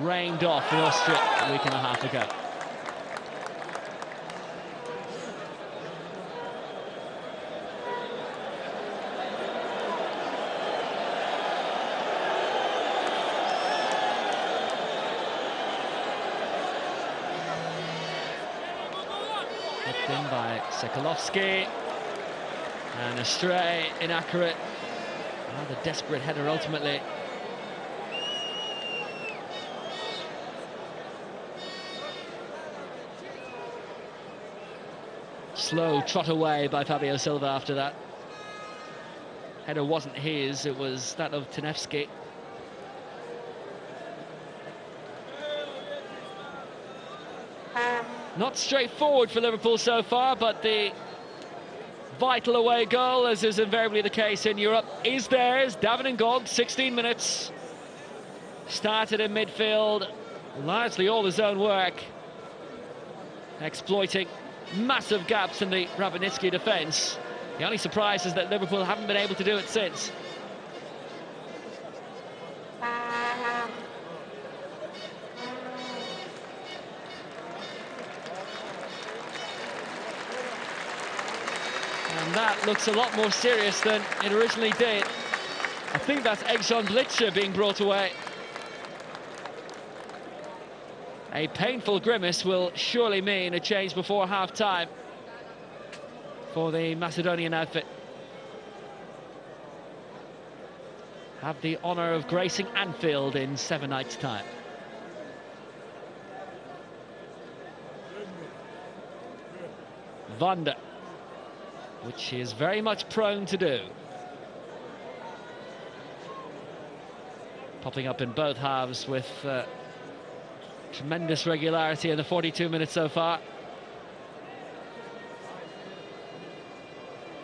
rained off in Austria a week and a half ago. Hooked in by Sokolovsky. And astray, inaccurate. Rather desperate header ultimately. Slow trot away by Fabio Silva after that. Header wasn't his, it was that of Tanevski. Not straightforward for Liverpool so far, but the vital away goal, as is invariably the case in Europe, is theirs. David Ngog, 16 minutes. Started in midfield, largely all his own work, exploiting massive gaps in the Rabotnicki defence. The only surprise is that Liverpool haven't been able to do it since. And that looks a lot more serious than it originally did. I think that's Egson Blitzer being brought away. A painful grimace will surely mean a change before half-time for the Macedonian outfit. Have the honour of gracing Anfield in 7 nights' time. Vander, which he is very much prone to do. Popping up in both halves with tremendous regularity in the 42 minutes so far.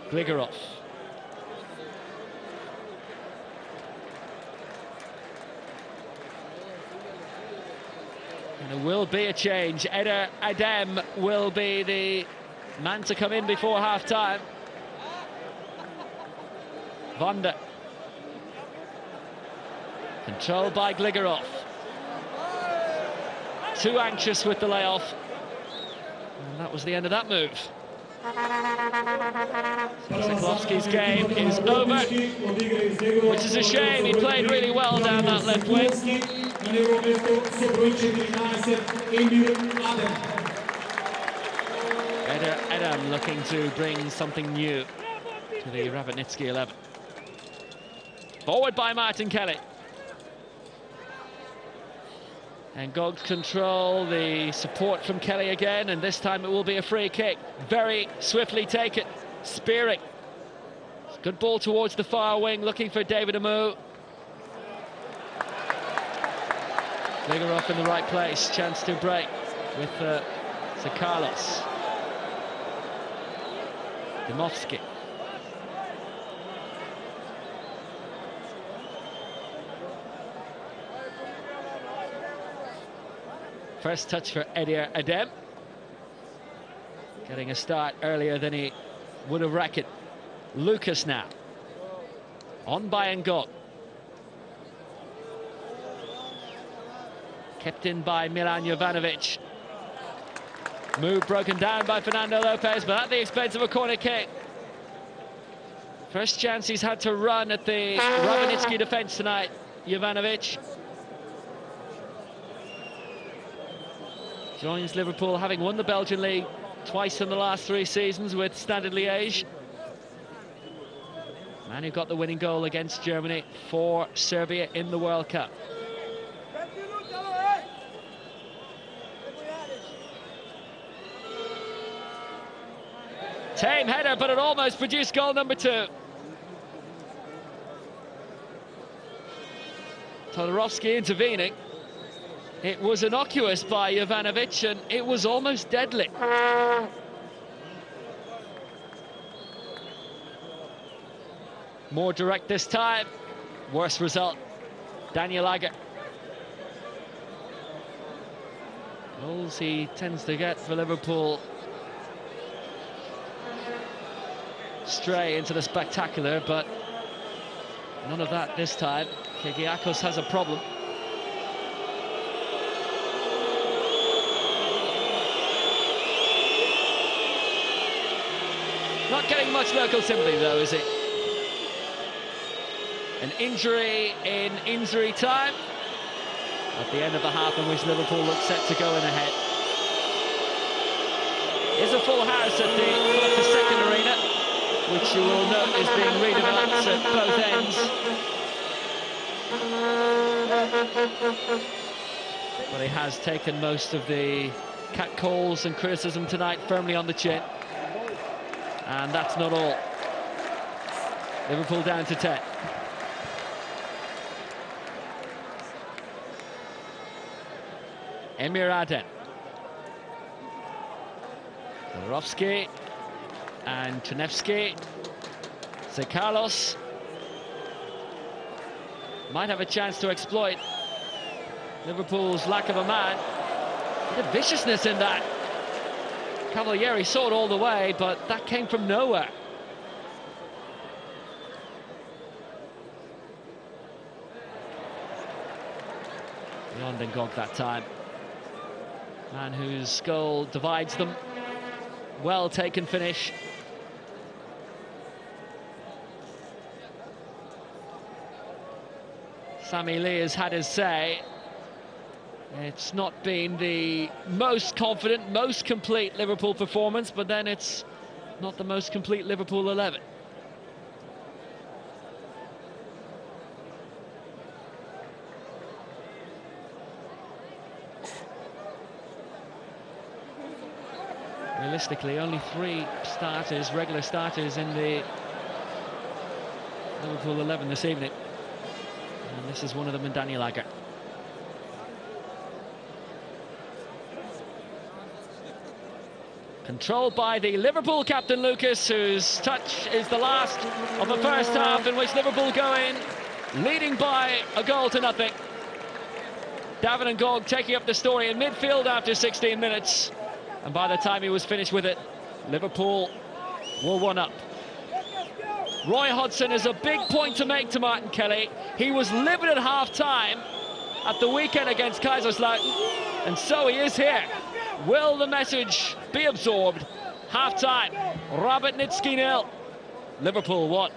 Gligorov. And there will be a change. Eder Adem will be the man to come in before half-time. Wanda. Controlled by Gligerov. Too anxious with the layoff. And that was the end of that move. Zaklovski's game is over, which is a shame. He played really well down that left wing. Edam looking to bring something new to the Rabotnicki 11. Forward by Martin Kelly. And Gog's control, the support from Kelly again, and this time it will be a free kick. Very swiftly taken, spearing. Good ball towards the far wing, looking for David Amu. Gligerov in the right place, chance to break with Sir Carlos. Dymowski. First touch for Edier Adem. Getting a start earlier than he would have reckoned. Lucas now. On by Ngog. Kept in by Milan Jovanovic. Move broken down by Fernando Lopez, but at the expense of a corner kick. First chance he's had to run at the Rabotnicki defence tonight, Jovanovic. Joins Liverpool, having won the Belgian League twice in the last 3 seasons with Standard Liège. Man who got the winning goal against Germany for Serbia in the World Cup. Tame header, but it almost produced goal number 2. Todorovsky intervening. It was innocuous by Jovanovic, and it was almost deadly. More direct this time. Worse result. Daniel Agger. Goals he tends to get for Liverpool. Stray into the spectacular, but none of that this time. Kegiakos has a problem. Not getting much local sympathy, though, is it? An injury in injury time at the end of the half in which Liverpool looked set to go in ahead. Here's a full house at the second arena, which you will note is being redeveloped at both ends. But he has taken most of the catcalls and criticism tonight firmly on the chin. And that's not all. Liverpool down to 10. Emir Aden. Todorovsky and Tunevsky. Sir Carlos might have a chance to exploit Liverpool's lack of a man. A bit of viciousness in that. Cavalieri saw it all the way, but that came from nowhere. Beyond Ngog that time. Man whose goal divides them. Well taken finish. Sami Lee has had his say. It's not been the most confident, most complete Liverpool performance, but then it's not the most complete Liverpool 11. Realistically, only 3 starters, regular starters in the Liverpool 11 this evening. And this is one of them in Daniel Agger. Controlled by the Liverpool captain Lucas, whose touch is the last of the first half in which Liverpool go in, leading by a goal to nothing. David Ngog taking up the story in midfield after 16 minutes. And by the time he was finished with it, Liverpool were 1 up. Roy Hodgson is a big point to make to Martin Kelly. He was livid at half-time at the weekend against Kaiserslautern, and so he is here. Will the message be absorbed? Half-time, Rabotnicki 0, Liverpool 1.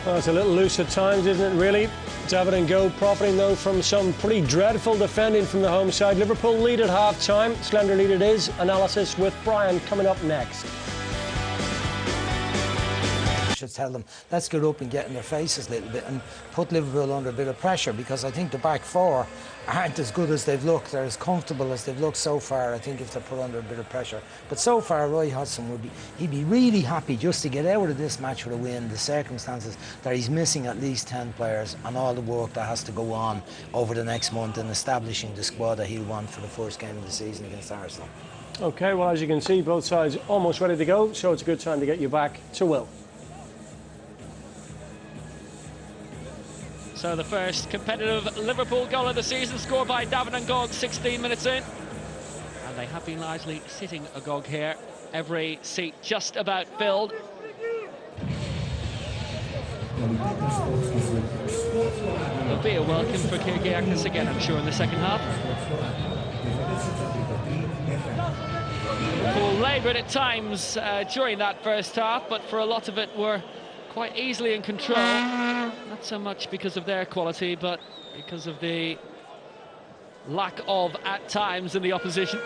Well, it's a little loose at times, isn't it, really? David and Go profiting, though, from some pretty dreadful defending from the home side. Liverpool lead at half-time. Slender lead it is. Analysis with Brian coming up next. Should tell them, let's get up and get in their faces a little bit and put Liverpool under a bit of pressure, because I think the back four aren't as good as they've looked. They're as comfortable as they've looked so far, I think, if they're put under a bit of pressure. But so far, Roy Hodgson he'd be really happy just to get out of this match with a win. The circumstances that he's missing at least 10 players and all the work that has to go on over the next month in establishing the squad that he'll want for the first game of the season against Arsenal. OK, well, as you can see, both sides almost ready to go, so it's a good time to get you back to Will. So the first competitive Liverpool goal of the season, scored by David Ngog 16 minutes in. And they have been largely sitting Ngog here. Every seat just about filled. There'll be a welcome for Kyrgiakis again, I'm sure, in the second half. Liverpool laboured at times during that first half, but for a lot of it were quite easily in control. Not so much because of their quality, but because of the lack of, at times, in the opposition.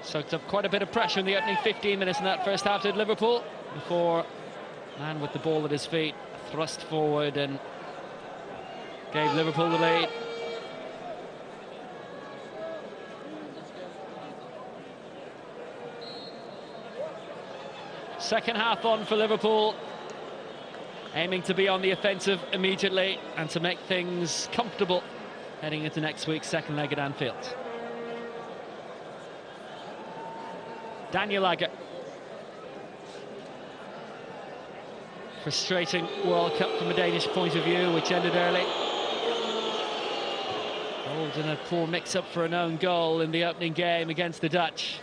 Soaked up quite a bit of pressure in the opening 15 minutes in that first half, did Liverpool, before man with the ball at his feet thrust forward and gave Liverpool the lead. Second half on for Liverpool, aiming to be on the offensive immediately and to make things comfortable heading into next week's second leg at Anfield. Daniel Agger. Frustrating World Cup from a Danish point of view, which ended early. And a poor mix-up for an own goal in the opening game against the Dutch.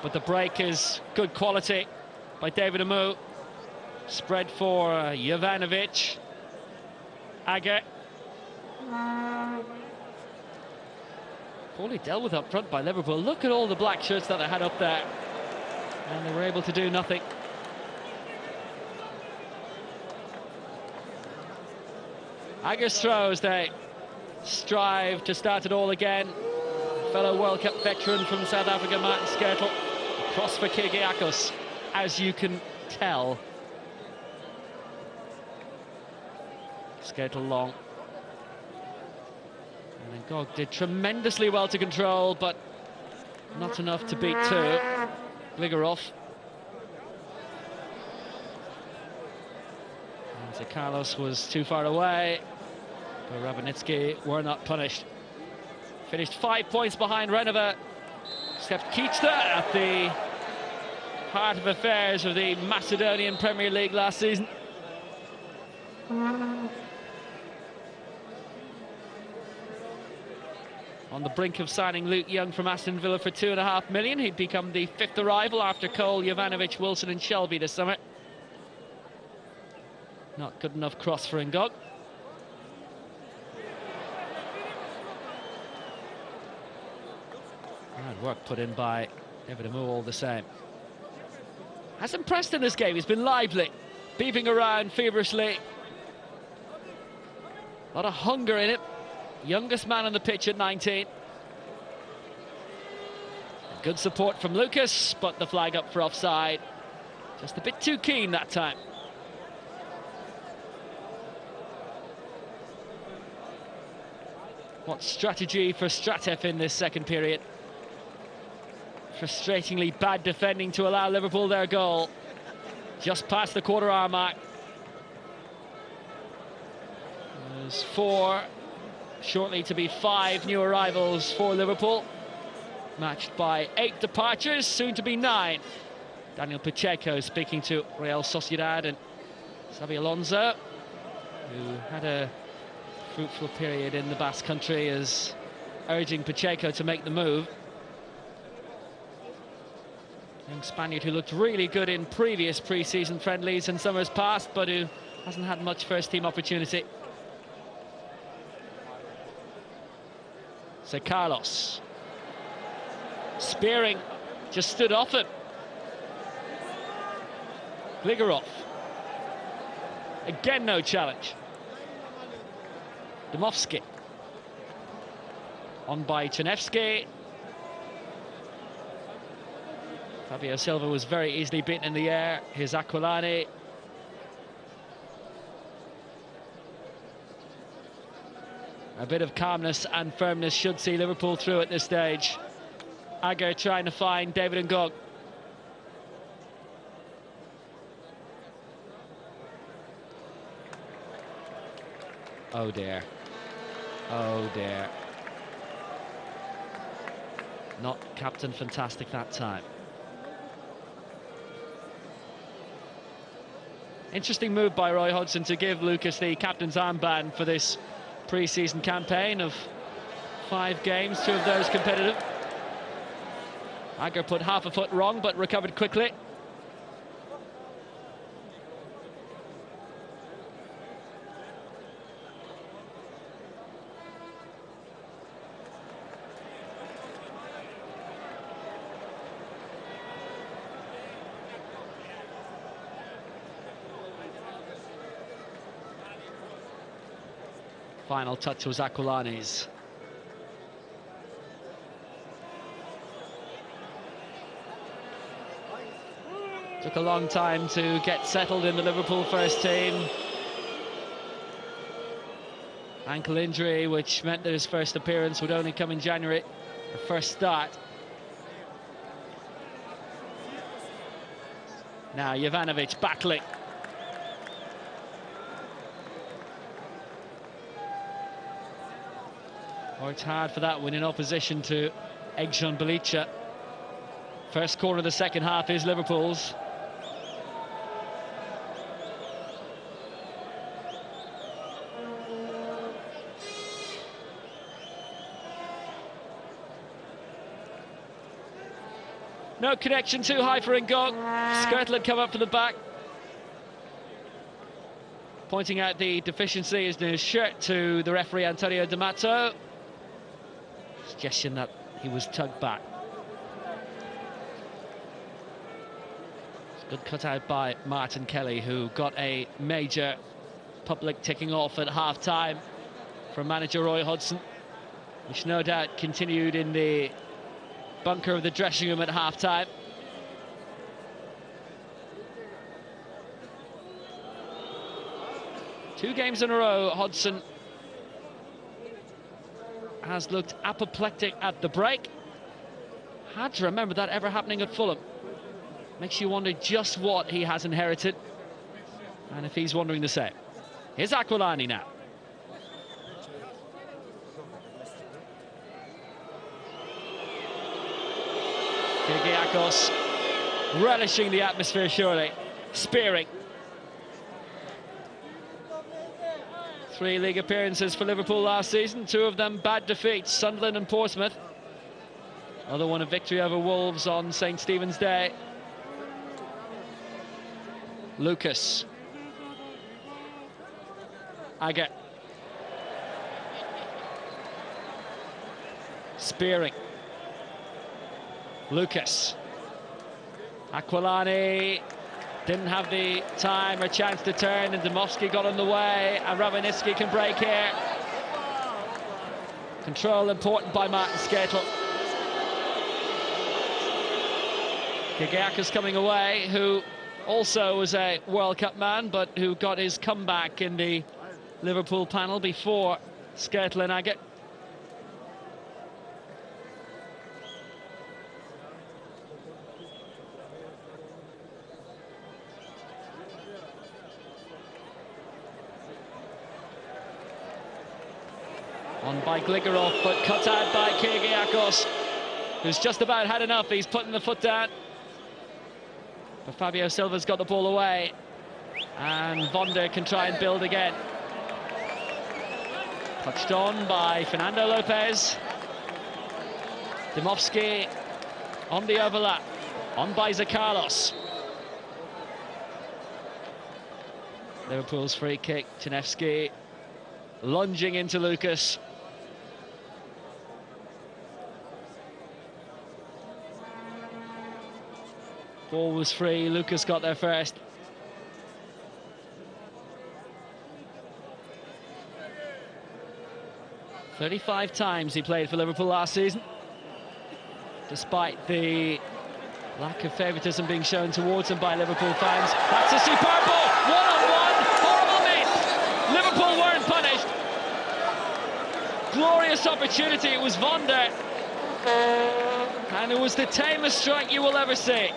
But the break is good quality by David Amu. Spread for Jovanovic. Agger. Poorly dealt with up front by Liverpool. Look at all the black shirts that they had up there, and they were able to do nothing. Agger's throws, they strive to start it all again. Fellow World Cup veteran from South Africa, Martin Skrtel. Cross for Kyrgiakis, as you can tell. Skrtel long. And Ngog did tremendously well to control, but not enough to beat two. Gligerov. And Carlos was too far away, but Rabotnicki were not punished. Finished 5 points behind Renova. Stepped Keitster at the heart of affairs of the Macedonian Premier League last season. On the brink of signing Luke Young from Aston Villa for £2.5 million. He'd become the fifth arrival after Cole, Jovanovic, Wilson and Shelby this summer. Not good enough cross for Ngog. Hard work put in by David Amu all the same. Has impressed in this game. He's been lively, beeping around feverishly. A lot of hunger in it. Youngest man on the pitch at 19. Good support from Lucas, but the flag up for offside. Just a bit too keen that time. What strategy for Stratev in this second period? Frustratingly bad defending to allow Liverpool their goal. Just past the quarter-hour mark. There's 4, shortly to be 5 new arrivals for Liverpool, matched by 8 departures, soon to be 9. Daniel Pacheco speaking to Real Sociedad, and Xabi Alonso, who had a fruitful period in the Basque Country, is urging Pacheco to make the move. Young Spaniard who looked really good in previous pre-season friendlies and summers past, but who hasn't had much first-team opportunity. So Carlos, spearing, just stood off him. Gligorov, again no challenge. Dmowski, on by Czernewski. Fabio Silva was very easily beaten in the air. Here's Aquilani. A bit of calmness and firmness should see Liverpool through at this stage. Agger trying to find David Ngog. Oh dear. Oh dear. Not Captain Fantastic that time. Interesting move by Roy Hodgson to give Lucas the captain's armband for this pre-season campaign of 5 games, 2 of those competitive. Agger put half a foot wrong, but recovered quickly. Final touch was Aquilani's. Took a long time to get settled in the Liverpool first team. Ankle injury, which meant that his first appearance would only come in January, the first start. Now Jovanovic battling. Worked hard for that one in opposition to Egson Belicha. First corner of the second half is Liverpool's. No connection, too high for Ngog. Skirtle come up for the back. Pointing out the deficiency is in his shirt to the referee Antonio D'Amato. Suggestion that he was tugged back. It's a good cutout by Martin Kelly, who got a major public ticking off at half-time from manager Roy Hodgson, which no doubt continued in the bunker of the dressing room at half-time. Two games in a row, Hodgson has looked apoplectic at the break. Hard to remember that ever happening at Fulham. Makes you wonder just what he has inherited, and if he's wondering the same. Here's Aquilani now. Kyrgiakos relishing the atmosphere, surely. Spearing. 3 league appearances for Liverpool last season, 2 of them bad defeats, Sunderland and Portsmouth. Another one a victory over Wolves on St. Stephen's Day. Lucas. Agger. Spearing. Lucas. Aquilani didn't have the time or chance to turn, and Dmowski got in the way, and Rabotnicki can break here. Control important by Martin Skirtle. Kyrgiakos coming away, who also was a World Cup man, but who got his comeback in the Liverpool panel before Skirtle and Agger. On by Gligarov, but cut out by Kyrgiakos, who's just about had enough. He's putting the foot down. But Fabio Silva's got the ball away. And Vonder can try and build again. Touched on by Fernando Lopez. Dymowski on the overlap. On by Carlos. Liverpool's free kick. Chinevsky lunging into Lucas. Ball was free. Lucas got there first. "35 times he played for Liverpool last season, despite the lack of favouritism being shown towards him by Liverpool fans. That's a superb ball! One-on-one! Horrible miss! Liverpool weren't punished. Glorious opportunity. It was Vonder. And it was the tamest strike you will ever see.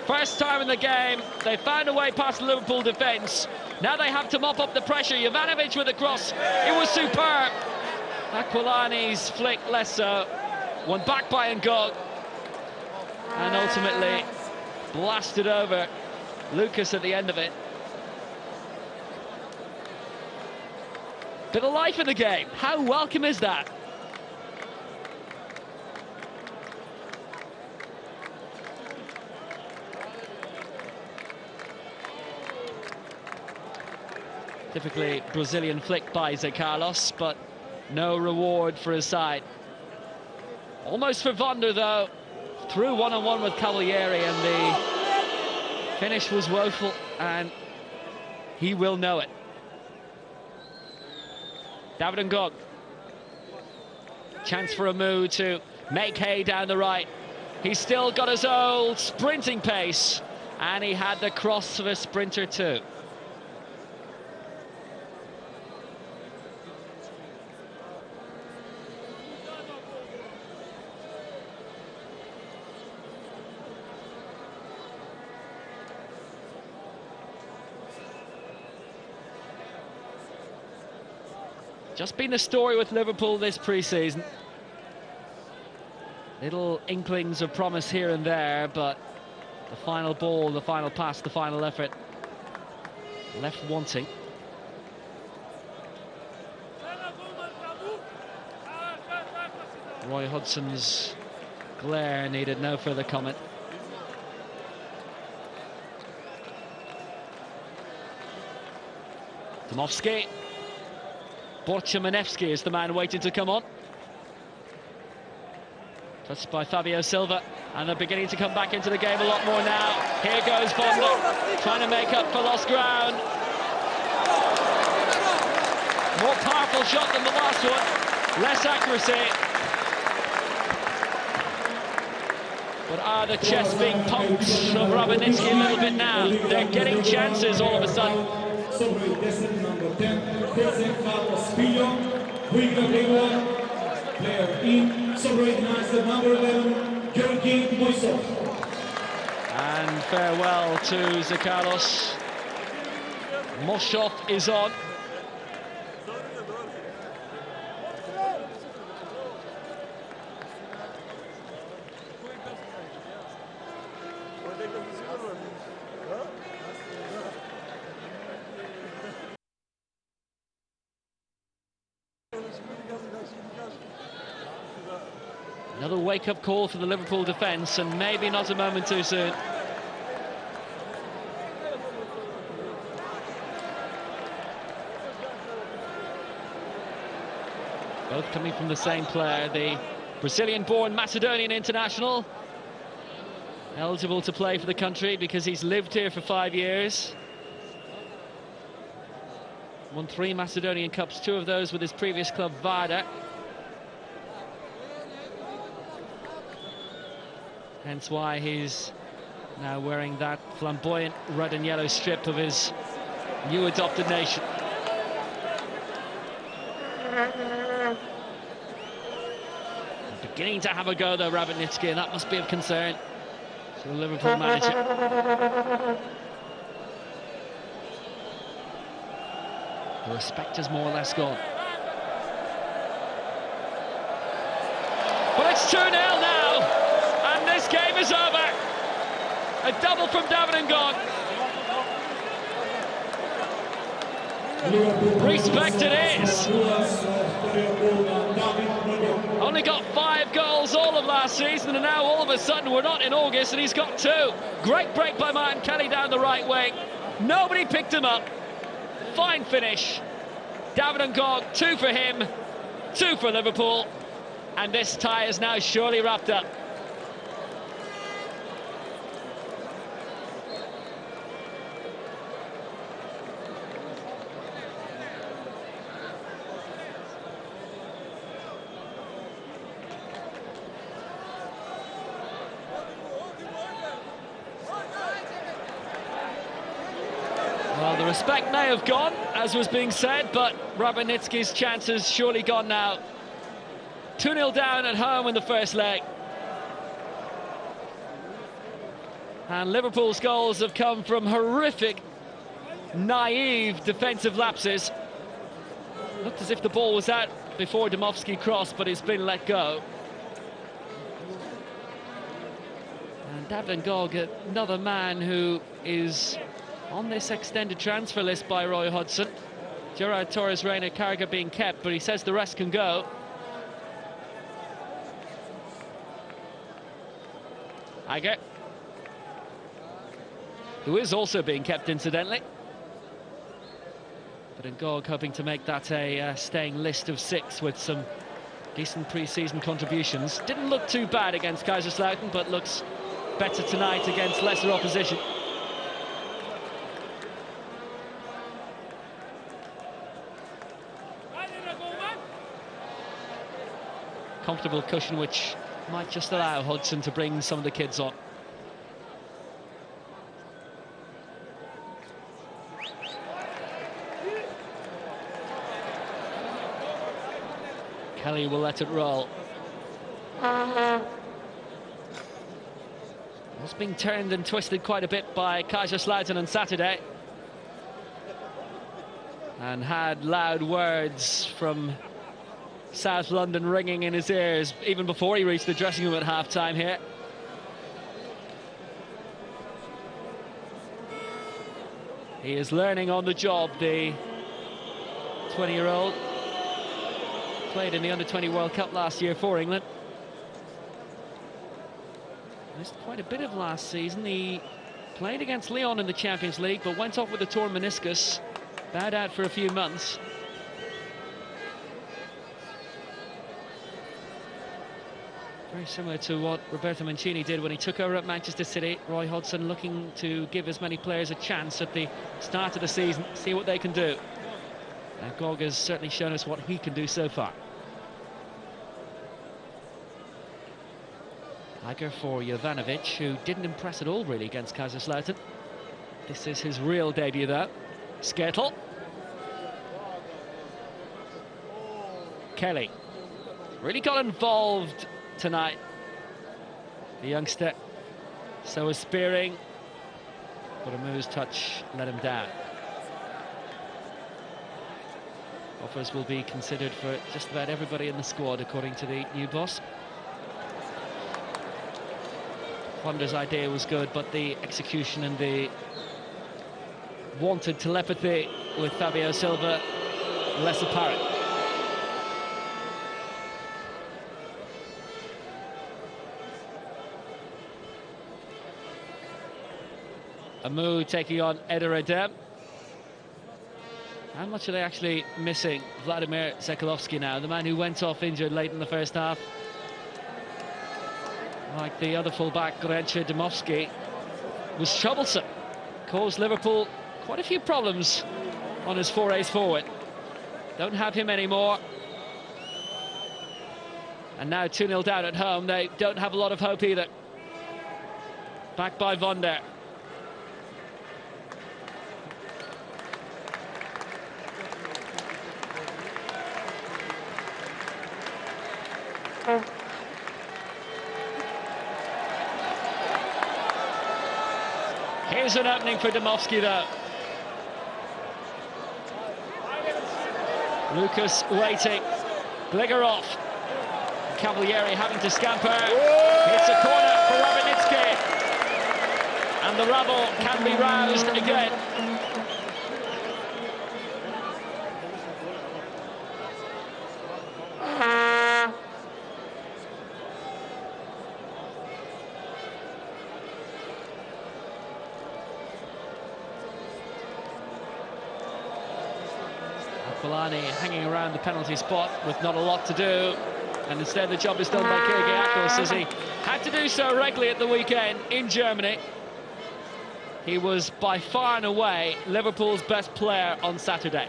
First time in the game, they found a way past the Liverpool defence. Now they have to mop up the pressure. Jovanovic with a cross. It was superb. Aquilani's flick less so. One back by Ngog. And ultimately blasted over Lucas at the end of it. Bit of life in the game. How welcome is that? Typically Brazilian flick by Carlos, but no reward for his side. Almost for Vonder though. Through one-on-one with Cavalieri, and the finish was woeful, and he will know it. David Ngog. Chance for a move to make hay down the right. He's still got his old sprinting pace, and he had the cross of a sprinter too. Just been the story with Liverpool this pre-season. Little inklings of promise here and there, but the final ball, the final pass, the final effort left wanting. Roy Hodgson's glare needed no further comment. Dymowski. Borchmanevsky is the man waiting to come on. Touched by Fabio Silva, and they're beginning to come back into the game a lot more now. Here goes Vonder, trying to make up for lost ground. More powerful shot than the last one, less accuracy. But are the chests being pumped from Rabotnicki a little bit now? They're getting chances all of a sudden. And farewell to Zakaros. Moshov is on. Another wake-up call for the Liverpool defence, and maybe not a moment too soon. Both coming from the same player, the Brazilian-born Macedonian international, eligible to play for the country because he's lived here for 5 years. Won 3 Macedonian Cups, 2 of those with his previous club Vardar. Hence why he's now wearing that flamboyant red and yellow strip of his new adopted nation. Beginning to have a go though, Rabotnicki, and that must be of concern to the Liverpool manager. The respect is more or less gone. But it's 2-0 now, and this game is over. A double from David Ngog. Respect it is. Only got 5 goals all of last season, and now all of a sudden we're not in August and he's got 2. Great break by Martin Kelly down the right wing. Nobody picked him up. Fine finish. David Ngog, 2 for him, 2 for Liverpool, and this tie is now surely wrapped up. Well, the respect may have gone, as was being said, but Rabotnicki's chance has surely gone now. 2-0 down at home in the first leg. And Liverpool's goals have come from horrific, naive defensive lapses. Looked as if the ball was out before Dymowski crossed, but it's been let go. And David Ngog, another man who is on this extended transfer list by Roy Hodgson. Gerard Torres, Reina, Carragher being kept, but he says the rest can go. Aguirre, who is also being kept, incidentally. But Ngog hoping to make that a staying list of 6 with some decent pre-season contributions. Didn't look too bad against Kaiserslautern, but looks better tonight against lesser opposition. Comfortable cushion, which might just allow Hodgson to bring some of the kids on. Kelly will let it roll. It's been turned and twisted quite a bit by Kaiserslautern on Saturday, and had loud words from South London ringing in his ears even before he reached the dressing room at half-time here. He is learning on the job, the 20-year-old. Played in the Under-20 World Cup last year for England. Missed quite a bit of last season. He played against Lyon in the Champions League, but went off with a torn meniscus. Bowed out for a few months. Very similar to what Roberto Mancini did when he took over at Manchester City. Roy Hodgson looking to give as many players a chance at the start of the season, see what they can do. And Ngog has certainly shown us what he can do so far. Aguirre for Jovanovic, who didn't impress at all really against Kaiserslautern. This is his real debut though. Skertel. Kelly really got involved tonight, the youngster. So was Spearing, but a Moo's touch let him down. Offers will be considered for just about everybody in the squad, according to the new boss. Honda's idea was good, but the execution and the wanted telepathy with Fabio Silva less apparent. Amu taking on Eder Adem. How much are they actually missing Vladimir Sekulovsky now, the man who went off injured late in the first half? Like the other fullback, Goretzka Dymowski, was troublesome. Caused Liverpool quite a few problems on his forays forward. Don't have him anymore. And now 2-0 down at home. They don't have a lot of hope either. Back by Vonder. Here's an opening for Dymowski though. Lucas waiting. Gligorov. Cavalieri having to scamper. It's a corner for Rabotnicki. And the rabble can be roused again. Aquilani hanging around the penalty spot with not a lot to do, and instead the job is done by Kyrgiakos, as he had to do so regularly at the weekend in Germany. He was by far and away Liverpool's best player on Saturday.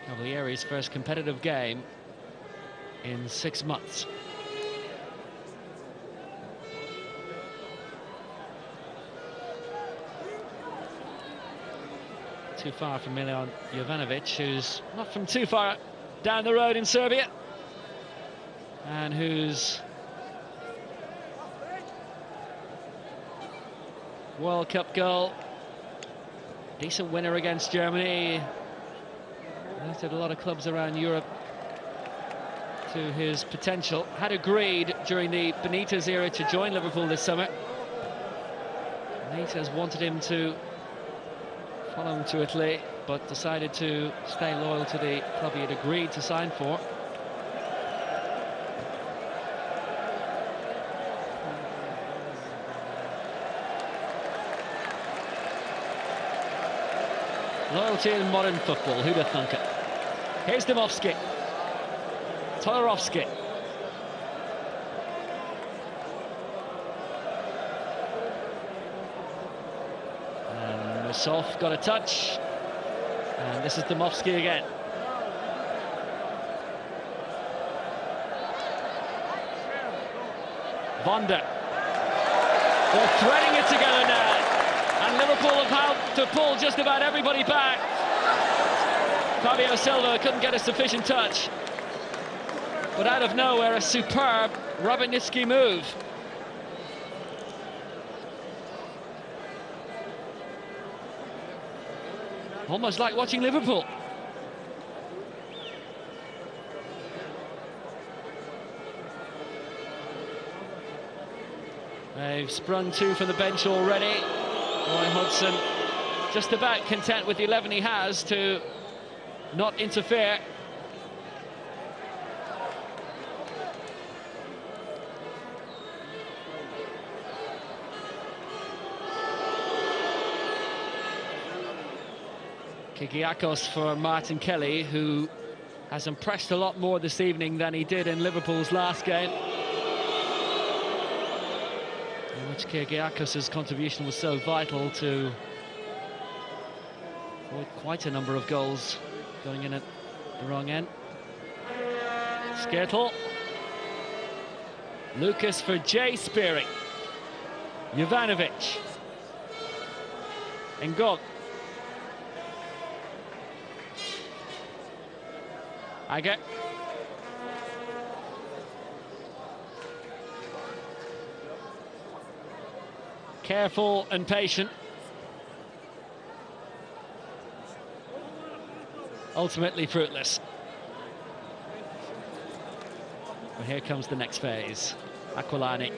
Cavalieri's first competitive game in 6 months. Too far from Milan Jovanovic, who's not from too far down the road in Serbia, and whose World Cup goal, decent winner against Germany, lifted a lot of clubs around Europe to his potential. Had agreed during the Benitez era to join Liverpool this summer. Benitez wanted him to follow him to Italy, but decided to stay loyal to the club he had agreed to sign for. Loyalty in modern football, who'd have thunk it? Here's Dymowski. Todorovski. And Musov got a touch. And this is Dymowski again. Vonda. They're threading it together now. And Liverpool have had to pull just about everybody back. Fabio Silva couldn't get a sufficient touch. But out of nowhere, a superb Rabotnicki move. Almost like watching Liverpool. They've sprung two from the bench already. Roy Hodgson just about content with the 11 he has to not interfere. Kyrgiakos for Martin Kelly, who has impressed a lot more this evening than he did in Liverpool's last game, in which Kyrgiakos' contribution was so vital to avoid quite a number of goals going in at the wrong end. Skirtle. Lucas for Jay Spearing. Jovanovic. Ngog. Aga. Careful and patient. Ultimately fruitless. But here comes the next phase. Aquilani.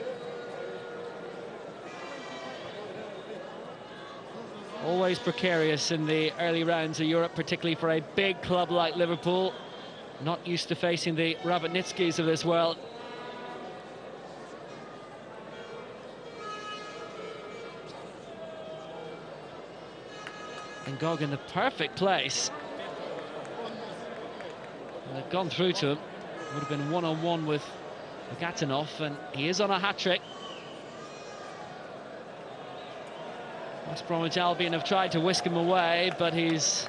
Always precarious in the early rounds of Europe, particularly for a big club like Liverpool. Not used to facing the Rabotnickis of this world. Ngog in the perfect place. And they've gone through to him. Would have been one-on-one with Gatanov, and he is on a hat-trick. West Bromwich Albion have tried to whisk him away, but he's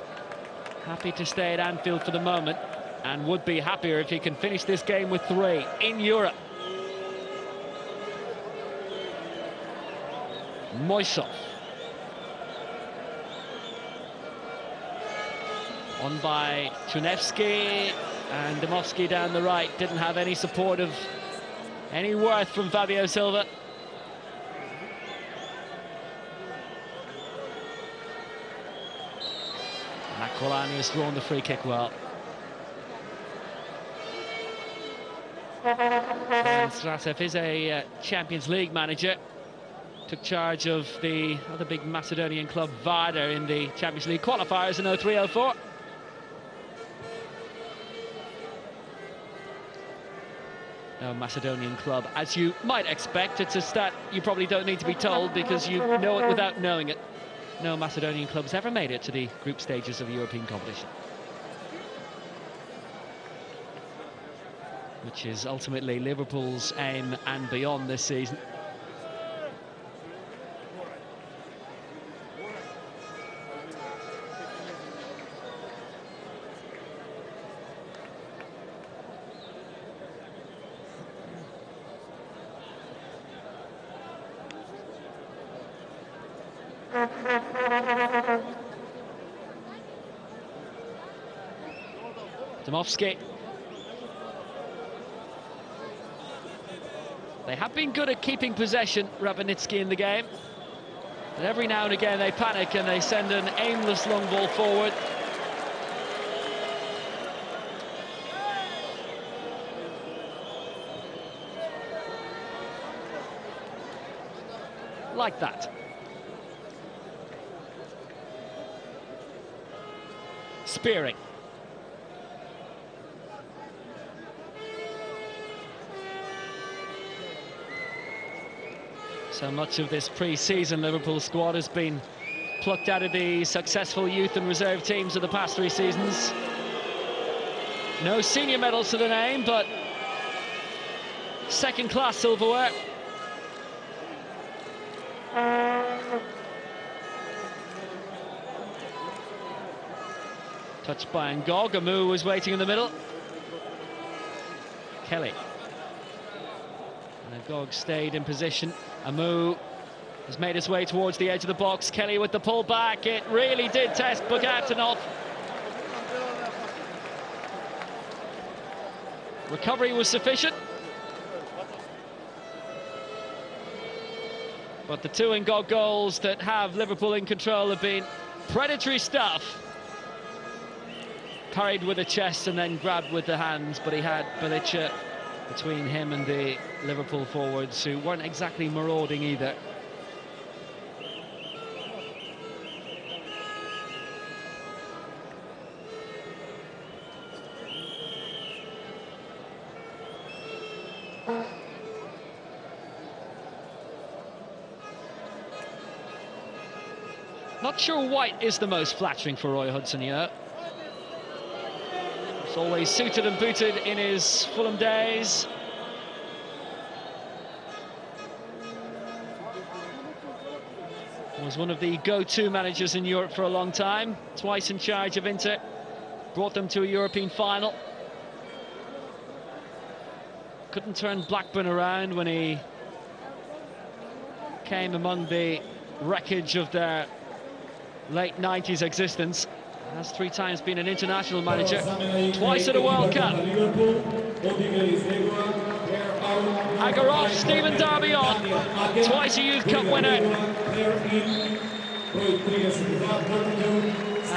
happy to stay at Anfield for the moment, and would be happier if he can finish this game with 3 in Europe. Moisov. On by Chunevsky. And Dymowski down the right didn't have any support of any worth from Fabio Silva. Nakolani has drawn the free kick well. Stratev is a Champions League manager. Took charge of the other big Macedonian club, Varda, in the Champions League qualifiers in 03-04. No Macedonian club, as you might expect. It's a stat you probably don't need to be told because you know it without knowing it. No Macedonian clubs ever made it to the group stages of a European competition, which is ultimately Liverpool's aim and beyond this season. Dymowski. They have been good at keeping possession, Rabotnicki, in the game. But every now and again they panic and they send an aimless long ball forward. Like that. Spearing. So much of this pre-season Liverpool squad has been plucked out of the successful youth and reserve teams of the past 3 seasons. No senior medals to the name, but second-class silverware. Touched by Ngog. Amu was waiting in the middle. Kelly. And Ngog stayed in position. Amu has made his way towards the edge of the box. Kelly with the pull back. It really did test Bogatinov. Recovery was sufficient. But the 2 Ngog goals that have Liverpool in control have been predatory stuff. Parried with the chest and then grabbed with the hands, but he had Bilica between him and the Liverpool forwards, who weren't exactly marauding either. Not sure white is the most flattering for Roy Hodgson here. He's always suited and booted in his Fulham days. Was one of the go-to managers in Europe for a long time. Twice in charge of Inter. Brought them to a European final. Couldn't turn Blackburn around when he came among the wreckage of their late 90s existence. Has 3 times been an international manager, twice at a World Cup. Agarov, Stephen Darby on, twice a Youth Cup winner.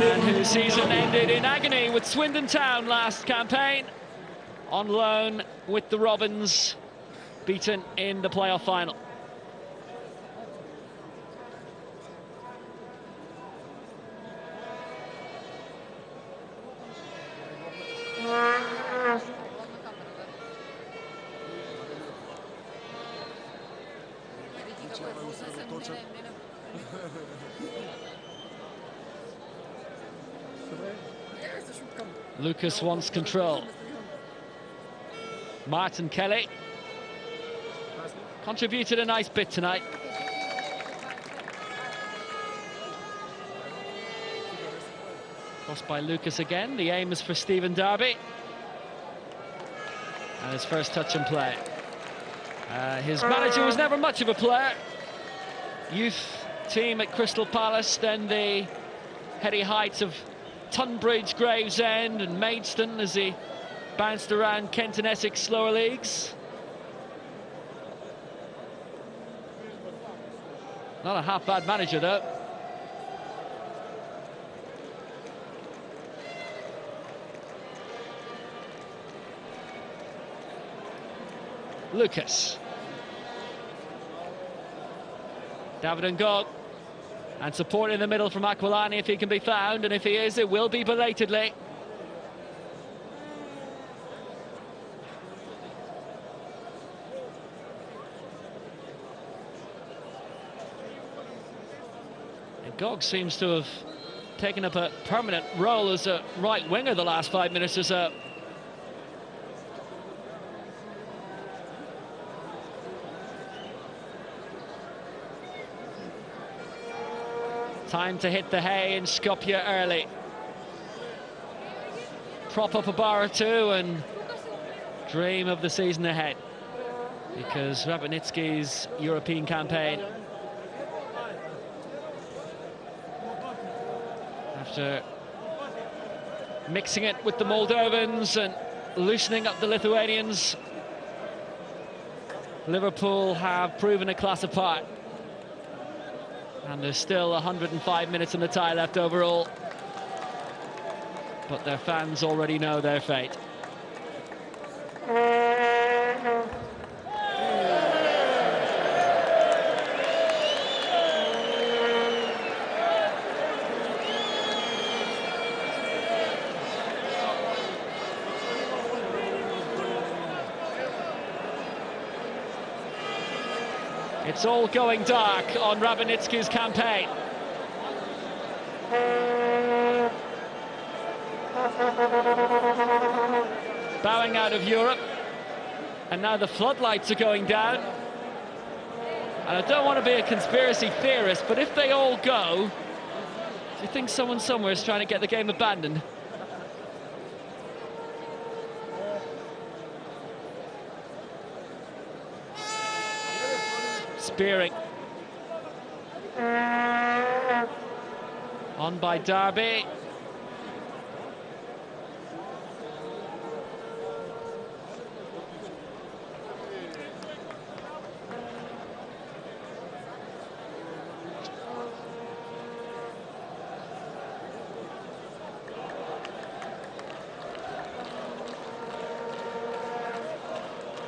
And whose season ended in agony with Swindon Town last campaign. On loan with the Robins, beaten in the playoff final. Lucas wants control. Martin Kelly contributed a nice bit tonight. Crossed by Lucas again. The aim is for Stephen Darby. And his first touch and play. His manager was never much of a player. Youth team at Crystal Palace, then the heady heights of Tunbridge, Gravesend and Maidstone as he bounced around Kent and Essex lower leagues. Not a half-bad manager, though. Lucas. David Ngog. And support in the middle from Aquilani if he can be found, and if he is, it will be belatedly. And Ngog seems to have taken up a permanent role as a right winger the last 5 minutes or so. Time to hit the hay in Skopje early. Prop up a bar or two and dream of the season ahead. Because Rabotnicki's European campaign, after mixing it with the Moldovans and loosening up the Lithuanians, Liverpool have proven a class apart. And there's still 105 minutes in the tie left overall. But their fans already know their fate. It's all going dark on Rabotnicki's campaign. Bowing out of Europe, and now the floodlights are going down. And I don't want to be a conspiracy theorist, but if they all go, do you think someone somewhere is trying to get the game abandoned? Spearing. On by Derby.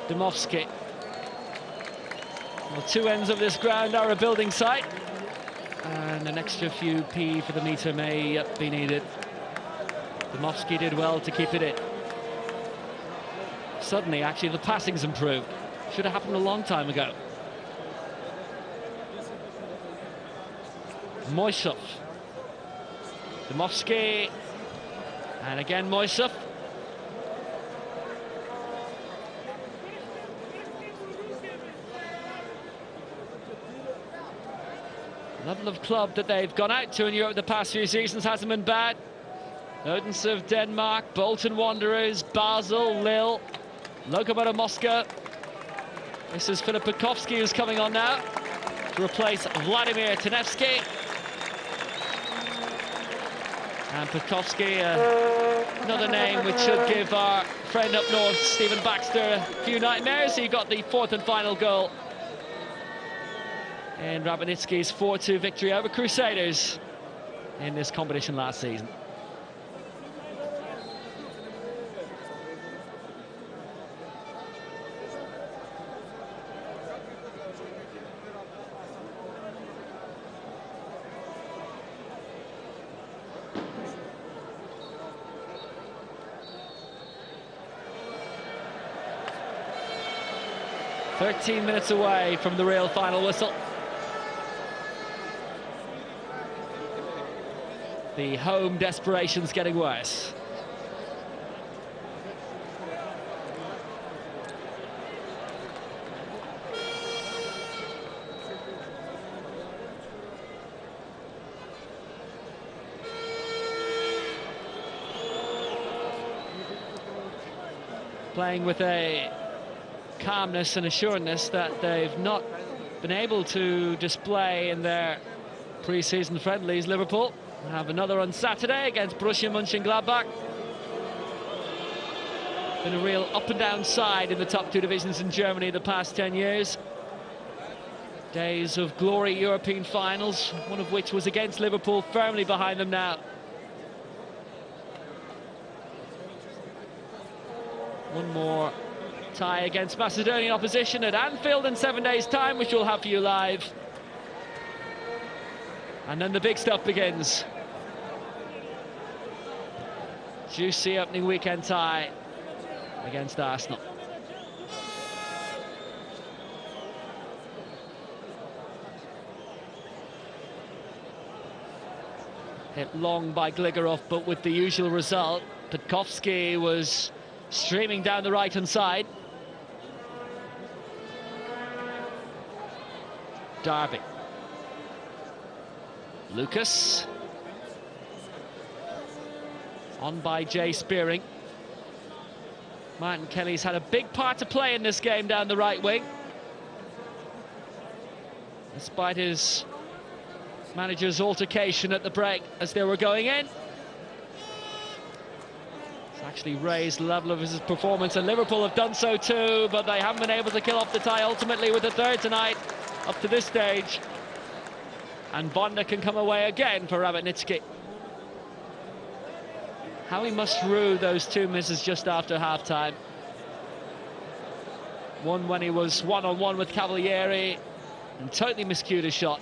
Dymowski. Well, two ends of this ground are a building site, and an extra few P for the metre may be needed. Dymowski did well to keep it in. Suddenly, actually, the passing's improved. Should have happened a long time ago. Moisov. Dymowski. And again, Moisov. Level of club that they've gone out to in Europe the past few seasons hasn't been bad. Odense of Denmark, Bolton Wanderers, Basel, Lille, Lokomotiv Moscow. This is Filip Petkovski who's coming on now to replace Vladimir Tenevsky. And Petkovski, another name which should give our friend up north, Stephen Baxter, a few nightmares. He got the fourth and final goal in Rabotnicki's 4-2 victory over Crusaders in this competition last season. "13 minutes away from the real final whistle. The home desperation's getting worse. Playing with a calmness and assuredness that they've not been able to display in their pre-season friendlies. Liverpool have another on Saturday against Borussia Mönchengladbach. Been a real up-and-down side in the top two divisions in Germany the past 10 years. Days of glory European finals, one of which was against Liverpool, firmly behind them now. One more tie against Macedonian opposition at Anfield in 7 days' time, which we'll have for you live. And then the big stuff begins. Juicy opening weekend tie against Arsenal. Hit long by Gligerov, but with the usual result. Petkovsky was streaming down the right-hand side. Darby. Lucas. On by Jay Spearing. Martin Kelly's had a big part to play in this game down the right wing, despite his manager's altercation at the break as they were going in. It's actually raised the level of his performance, and Liverpool have done so too, but they haven't been able to kill off the tie ultimately with the third tonight up to this stage. And Bonda can come away again for Rabotnicki. How he must rue those two misses just after half-time. One when he was one-on-one with Cavalieri and totally miscued his shot.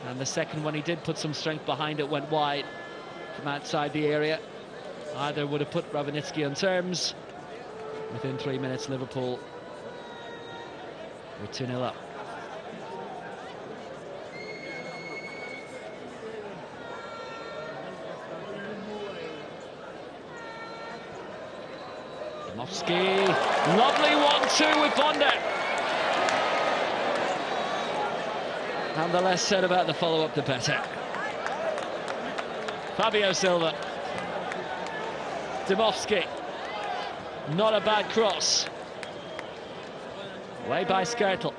And the second when he did put some strength behind it, went wide from outside the area. Either would have put Rabotnicki on terms. Within 3 minutes, Liverpool were 2-0 up. Dimofsky, lovely 1-2 with Bonda. And the less said about the follow-up, the better. Fabio Silva. Dimofsky. Not a bad cross. Away by Skrtel.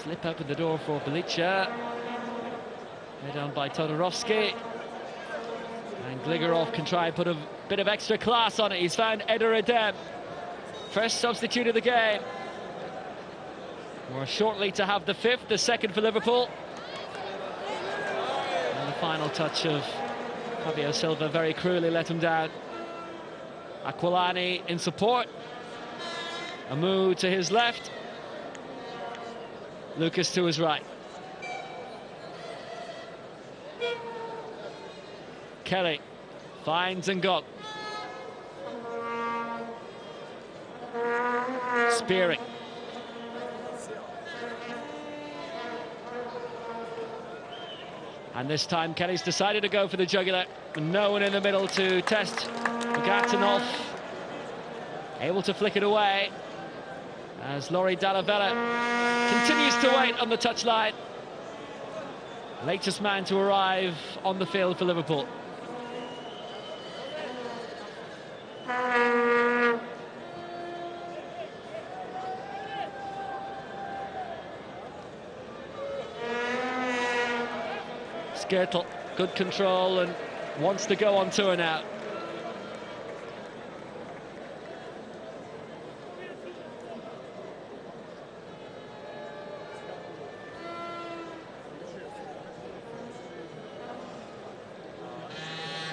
Slip open the door for Belicha. Made on by Todorovsky. And Gligerov can try and put a bit of extra class on it. He's found Eder Adem. First substitute of the game. More shortly to have the fifth, the second for Liverpool. And the final touch of Fabio Silva very cruelly let him down. Aquilani in support. Amu to his left. Lucas to his right. Kelly finds Ngog. Spearing. And this time Kelly's decided to go for the jugular. No one in the middle to test Gatanov. Able to flick it away as Laurie Dallavella continues to wait on the touchline. Latest man to arrive on the field for Liverpool. Skrtel, good control and wants to go on tour now.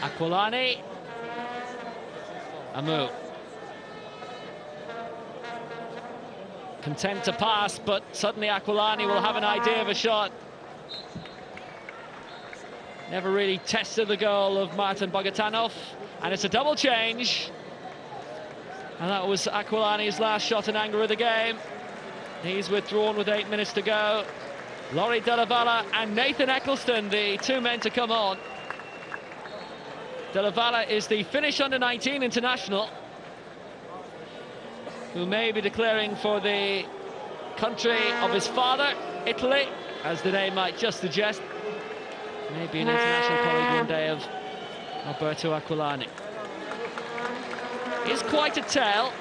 Aquilani. Amu. Content to pass, but suddenly Aquilani will have an idea of a shot. Never really tested the goal of Martin Bogatanov, and it's a double change. And that was Aquilani's last shot in anger of the game. He's withdrawn with 8 minutes to go. Laurie Dallavella and Nathan Eccleston, the two men to come on. Dallavella is the Finnish under-19 international, who may be declaring for the country of his father, Italy, as the name might just suggest. Maybe an international colleague one day of Alberto Aquilani. Is quite a tale.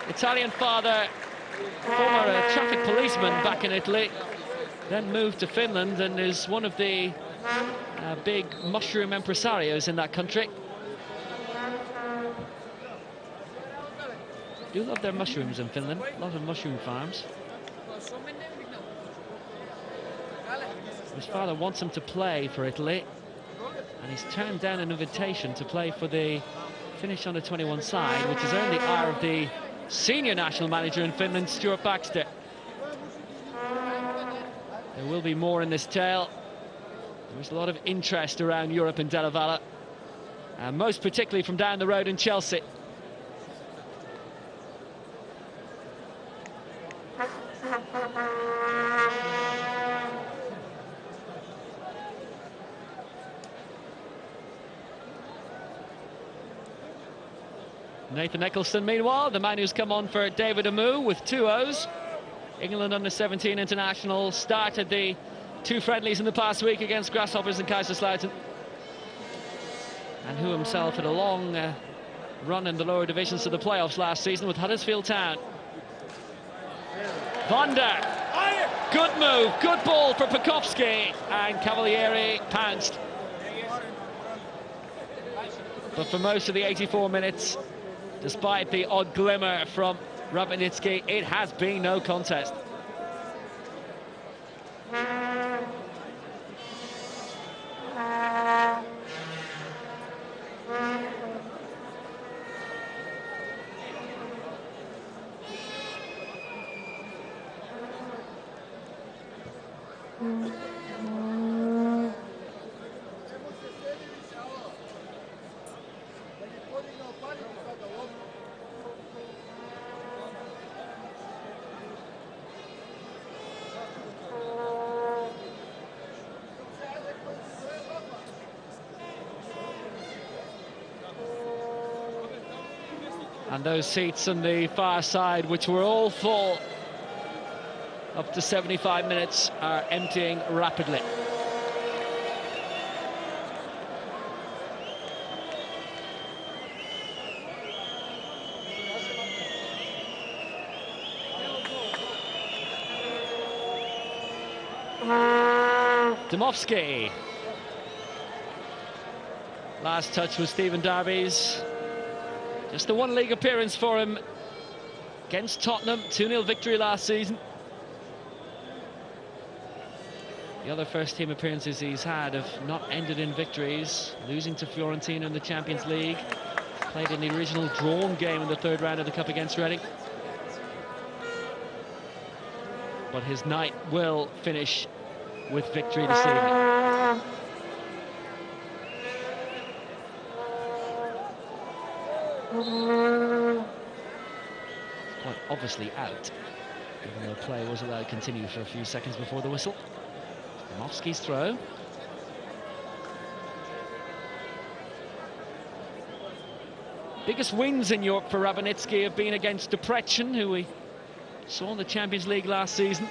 Italian father, former traffic policeman back in Italy, then moved to Finland and is one of the big mushroom impresarios in that country. Do love their mushrooms in Finland, a lot of mushroom farms. His father wants him to play for Italy, and he's turned down an invitation to play for the Finnish under-21 side, which has earned the ire of the senior national manager in Finland, Stuart Baxter. There will be more in this tale. There's a lot of interest around Europe in Della Valle, and most particularly from down the road in Chelsea. Nathan Eccleston, meanwhile, the man who's come on for David Amu with 2 O's. England under-17 international, started the 2 friendlies in the past week against Grasshoppers and Kaiserslautern. And who himself had a long run in the lower divisions to the playoffs last season with Huddersfield Town. Vonda, good move, good ball for Pekowski, and Cavalieri pounced. But for most of the 84 minutes, despite the odd glimmer from Rabotnicki, it has been no contest. And those seats on the far side, which were all full up to 75 minutes, are emptying rapidly. Dymowski. Last touch was Stephen Darby's. Just the 1 league appearance for him against Tottenham, 2-0 victory last season. The other first-team appearances he's had have not ended in victories, losing to Fiorentina in the Champions League, played in the original drawn game in the 3rd round of the Cup against Reading. But his night will finish with victory this evening. Quite obviously out, even though play was allowed to continue for a few seconds before the whistle. Dymowski's throw. Biggest wins in Europe for Rabotnicki have been against Debrecen, who we saw in the Champions League last season.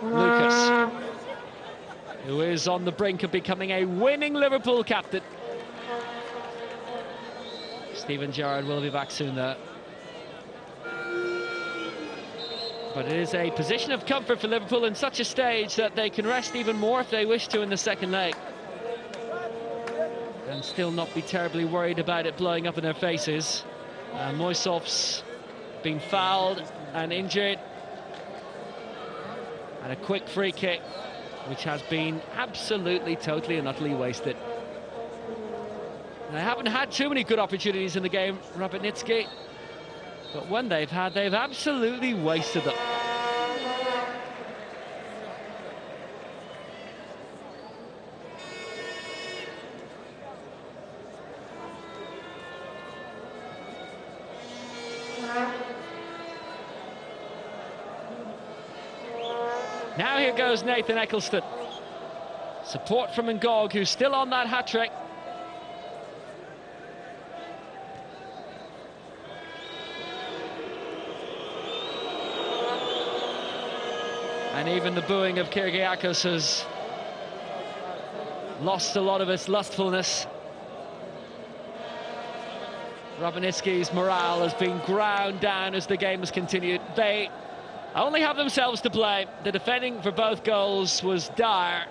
Lucas, who is on the brink of becoming a winning Liverpool captain. Steven Gerrard will be back soon, though. But it is a position of comfort for Liverpool in such a stage that they can rest even more if they wish to in the second leg. And still not be terribly worried about it blowing up in their faces. Moisov's been fouled and injured. And a quick free kick, which has been absolutely, totally and utterly wasted. They haven't had too many good opportunities in the game, Rabotnicki, but when they've had, they've absolutely wasted them. Now here goes Nathan Eccleston. Support from Ngog, who's still on that hat-trick. And even the booing of Kyrgiakos has lost a lot of its lustfulness. Rabotnicki's morale has been ground down as the game has continued. They only have themselves to blame. The defending for both goals was dire,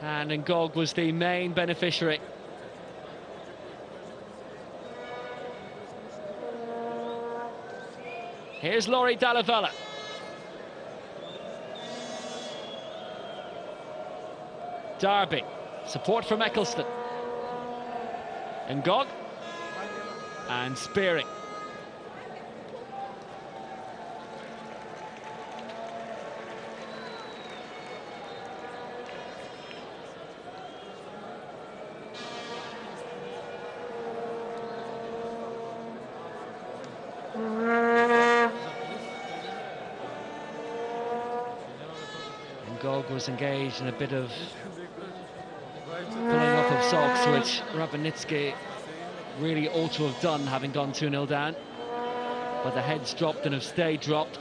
and Ngog was the main beneficiary. Here's Laurie Dallavella. Derby, support from Eccleston. Ngog and Spearing. Ngog was engaged in a bit of pulling up of socks, which Rabotnicki really ought to have done, having gone 2-0 down. But the heads dropped and have stayed dropped.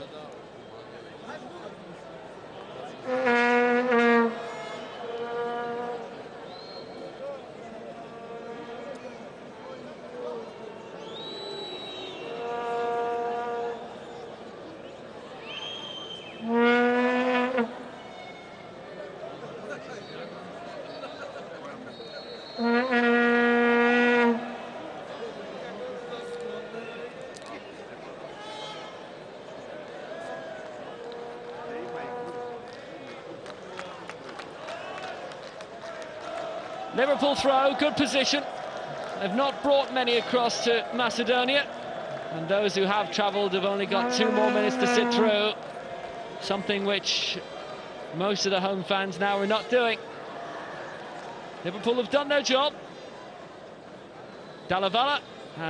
Liverpool throw, good position. They've not brought many across to Macedonia, and those who have travelled have only got 2 more minutes to sit through, something which most of the home fans now are not doing. Liverpool have done their job. Dallavella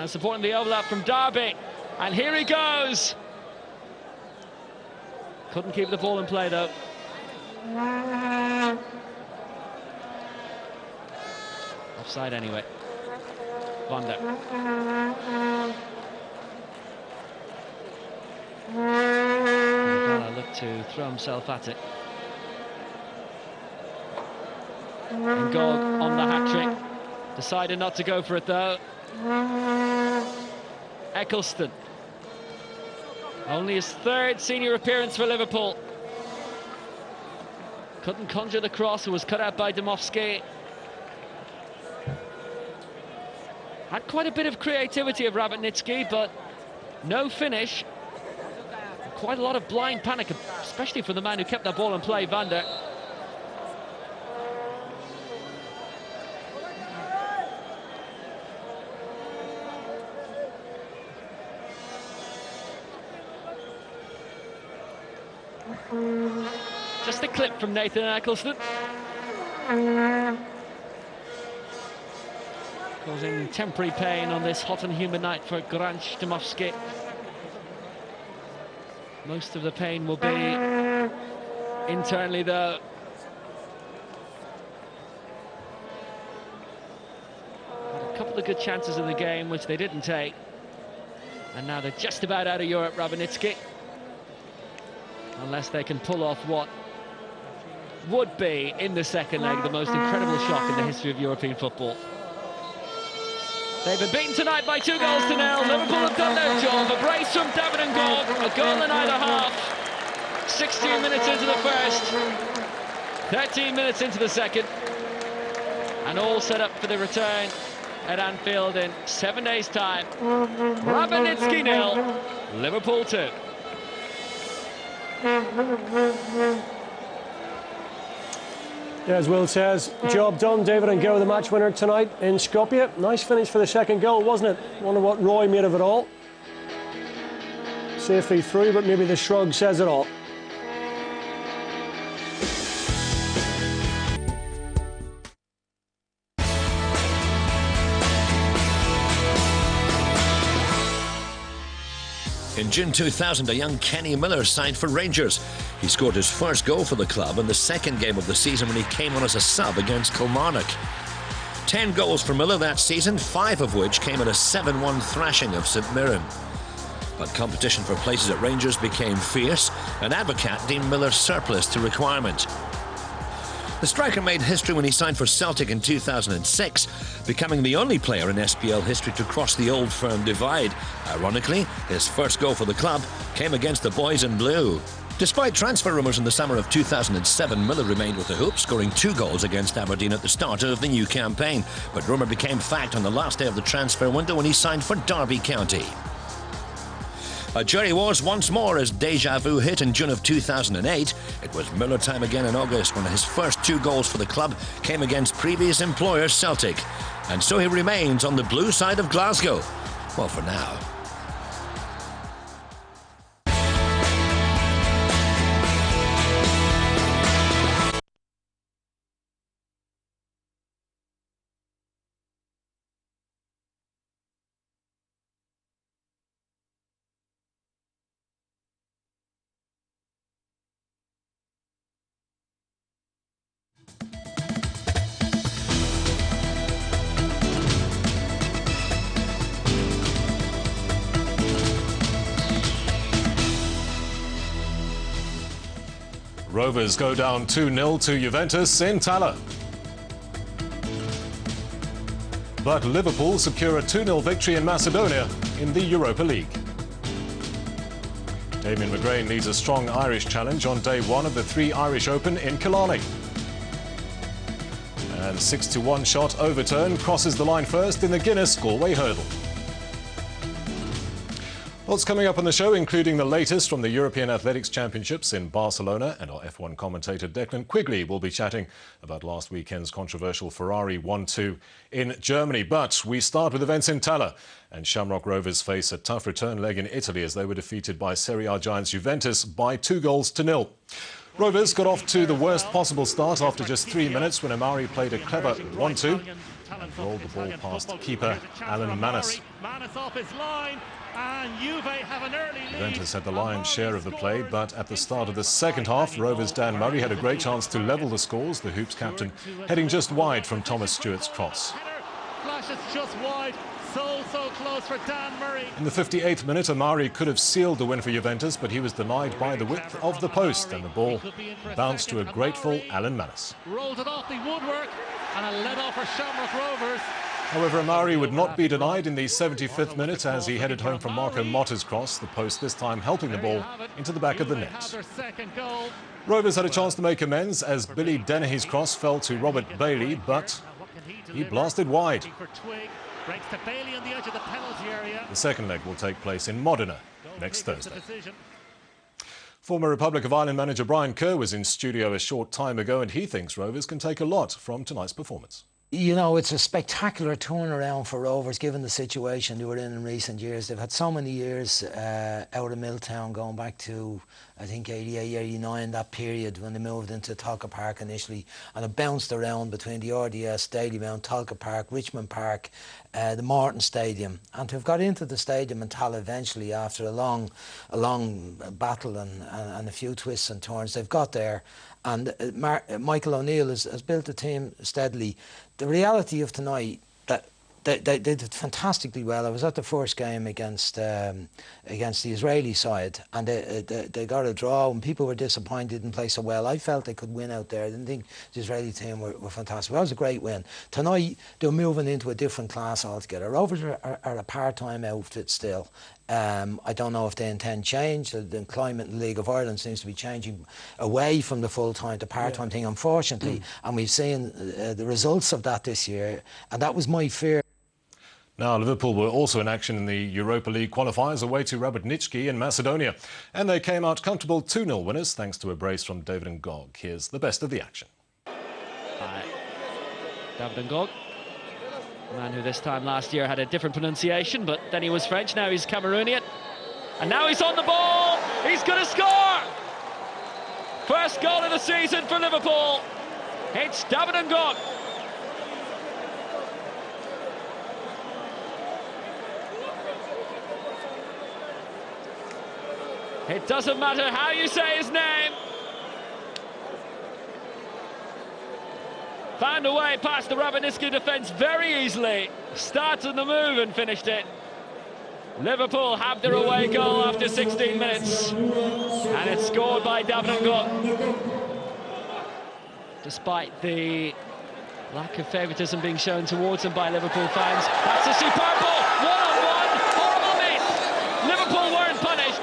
supporting the overlap from Derby, and here he goes. Couldn't keep the ball in play though. Offside anyway. Vander. Dallavella looked to throw himself at it. Ngog on the hat-trick. Decided not to go for it though. Eccleston. Only his 3rd senior appearance for Liverpool. Couldn't conjure the cross, it was cut out by Dymowski. Had quite a bit of creativity of Rabotnicki, but no finish. Quite a lot of blind panic, especially for the man who kept that ball in play, Vander. Just a clip from Nathan Eccleston. Causing temporary pain on this hot and humid night for Granch Dymowski. Most of the pain will be internally though. Had a couple of good chances in the game which they didn't take, and now they're just about out of Europe, Rabotnicki, unless they can pull off what would be, in the second leg, the most incredible shock in the history of European football. They've been beaten tonight by 2-0. Liverpool have done their job. A brace from David Ngog, a goal in either half. 16 minutes into the first, 13 minutes into the second, and all set up for the return at Anfield in 7 days' time. Rabotnicki 0, Liverpool 2. Yeah, as Will says, job done. David Ngog, the match winner tonight in Skopje. Nice finish for the second goal, wasn't it? Wonder what Roy made of it all. Safely through, but maybe the shrug says it all. In June 2000, a young Kenny Miller signed for Rangers. He scored his first goal for the club in the second game of the season when he came on as a sub against Kilmarnock. 10 goals for Miller that season, 5 of which came in a 7-1 thrashing of St Mirren. But competition for places at Rangers became fierce, and Advocat deemed Miller surplus to requirement. The striker made history when he signed for Celtic in 2006, becoming the only player in SPL history to cross the Old Firm divide. Ironically, his first goal for the club came against the boys in blue. Despite transfer rumours in the summer of 2007, Miller remained with the Hoops, scoring 2 goals against Aberdeen at the start of the new campaign. But rumour became fact on the last day of the transfer window when he signed for Derby County. A jury was once more as deja vu hit in June of 2008. It was Miller time again in August when his first 2 goals for the club came against previous employer Celtic. And so he remains on the blue side of Glasgow. Well, for now. Rovers go down 2-0 to Juventus in Tala. But Liverpool secure a 2-0 victory in Macedonia in the Europa League. Damien McGrain needs a strong Irish challenge on day 1 of the 3 Irish Open in Killarney. And 6-1 shot overturn crosses the line first in the Guinness Galway hurdle. What's coming up on the show, including the latest from the European Athletics Championships in Barcelona, and our F1 commentator Declan Quigley will be chatting about last weekend's controversial Ferrari 1-2 in Germany. But we start with events in Tala, and Shamrock Rovers face a tough return leg in Italy as they were defeated by Serie A giants Juventus by 2-0. Rovers got off to the worst possible start after just 3 minutes when Amari played a clever 1-2 and rolled the ball past keeper Alan Manis. Juventus had the lion's share of the play, but at the start of the second half, Rovers' Dan Murray had a great chance to level the scores, the Hoops captain heading just wide from Thomas Stewart's cross. Flashes just wide, so close for Dan Murray. In the 58th minute, Amari could have sealed the win for Juventus, but he was denied by the width of the post, and the ball bounced to a grateful Alan Manis. Rolled it off the woodwork, and a let off for Shamrock Rovers. However, Amari would not be denied in the 75th minute as he headed home from Marco Motta's cross, the post this time helping the ball into the back of the net. Rovers had a chance to make amends as Billy Dennehy's cross fell to Robert Bailey, but he blasted wide. The second leg will take place in Modena next Thursday. Former Republic of Ireland manager Brian Kerr was in studio a short time ago, and he thinks Rovers can take a lot from tonight's performance. You know, it's a spectacular turnaround for Rovers given the situation they were in recent years. They've had so many years out of Milltown, going back to, I think, 88, 89, that period when they moved into Talca Park initially, and it bounced around between the RDS Stadium and Talca Park, Richmond Park, the Morton Stadium, and to have got into the stadium in Tala eventually after a long battle and a few twists and turns, they've got there. And Michael O'Neill has built the team steadily. The reality of tonight, that they did fantastically well. I was at the first game against the Israeli side, and they got a draw, and people were disappointed they didn't play so well. I felt they could win out there. I didn't think the Israeli team were fantastic. That was a great win. Tonight, they're moving into a different class altogether. Rovers are a part-time outfit still. I don't know if they intend change. The climate in the League of Ireland seems to be changing away from the full-time to part-time thing, unfortunately. And we've seen the results of that this year, and that was my fear. Now, Liverpool were also in action in the Europa League qualifiers away to Rabotnicki in Macedonia. And they came out comfortable 2-0 winners thanks to a brace from David Ngog. Here's the best of the action. David Ngog, a man who this time last year had a different pronunciation, but then he was French, now he's Cameroonian. And now he's on the ball, he's going to score! First goal of the season for Liverpool. It's David Ngog. It doesn't matter how you say his name. Found a way past the Rabotnicki defence very easily. Started the move and finished it. Liverpool have their away goal after 16 minutes. And it's scored by David N'Gog. Despite the lack of favouritism being shown towards them by Liverpool fans. That's a superb ball. One-on-one. Horrible miss. Liverpool weren't punished.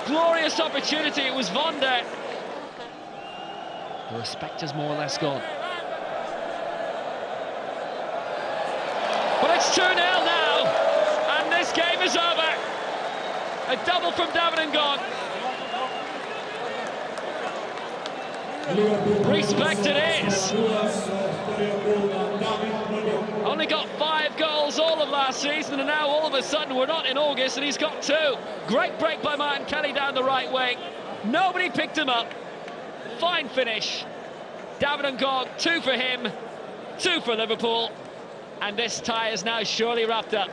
Glorious opportunity. It was Von der. The respect is more or less gone. But it's 2-0 now, and this game is over. A double from David N'Gog. Respect it is. Only got 5 goals all of last season, and now all of a sudden we're not in August and he's got 2. Great break by Martin Kelly down the right wing. Nobody picked him up. Fine finish. David N'Gog, 2 for him, 2 for Liverpool, and this tie is now surely wrapped up.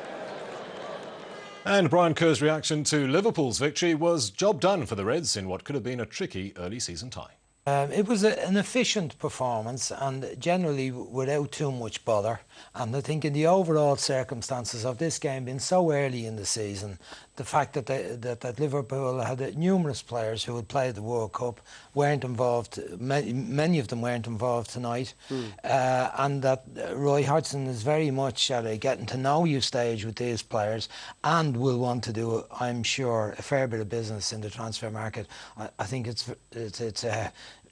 And Brian Kerr's reaction to Liverpool's victory was job done for the Reds in what could have been a tricky early season tie. It was an efficient performance and generally without too much bother. And I think in the overall circumstances of this game being so early in the season, the fact that that Liverpool had numerous players who had played the World Cup weren't involved, many of them weren't involved tonight, and that Roy Hodgson is very much at a getting to know you stage with these players and will want to do, I'm sure, a fair bit of business in the transfer market. I think it's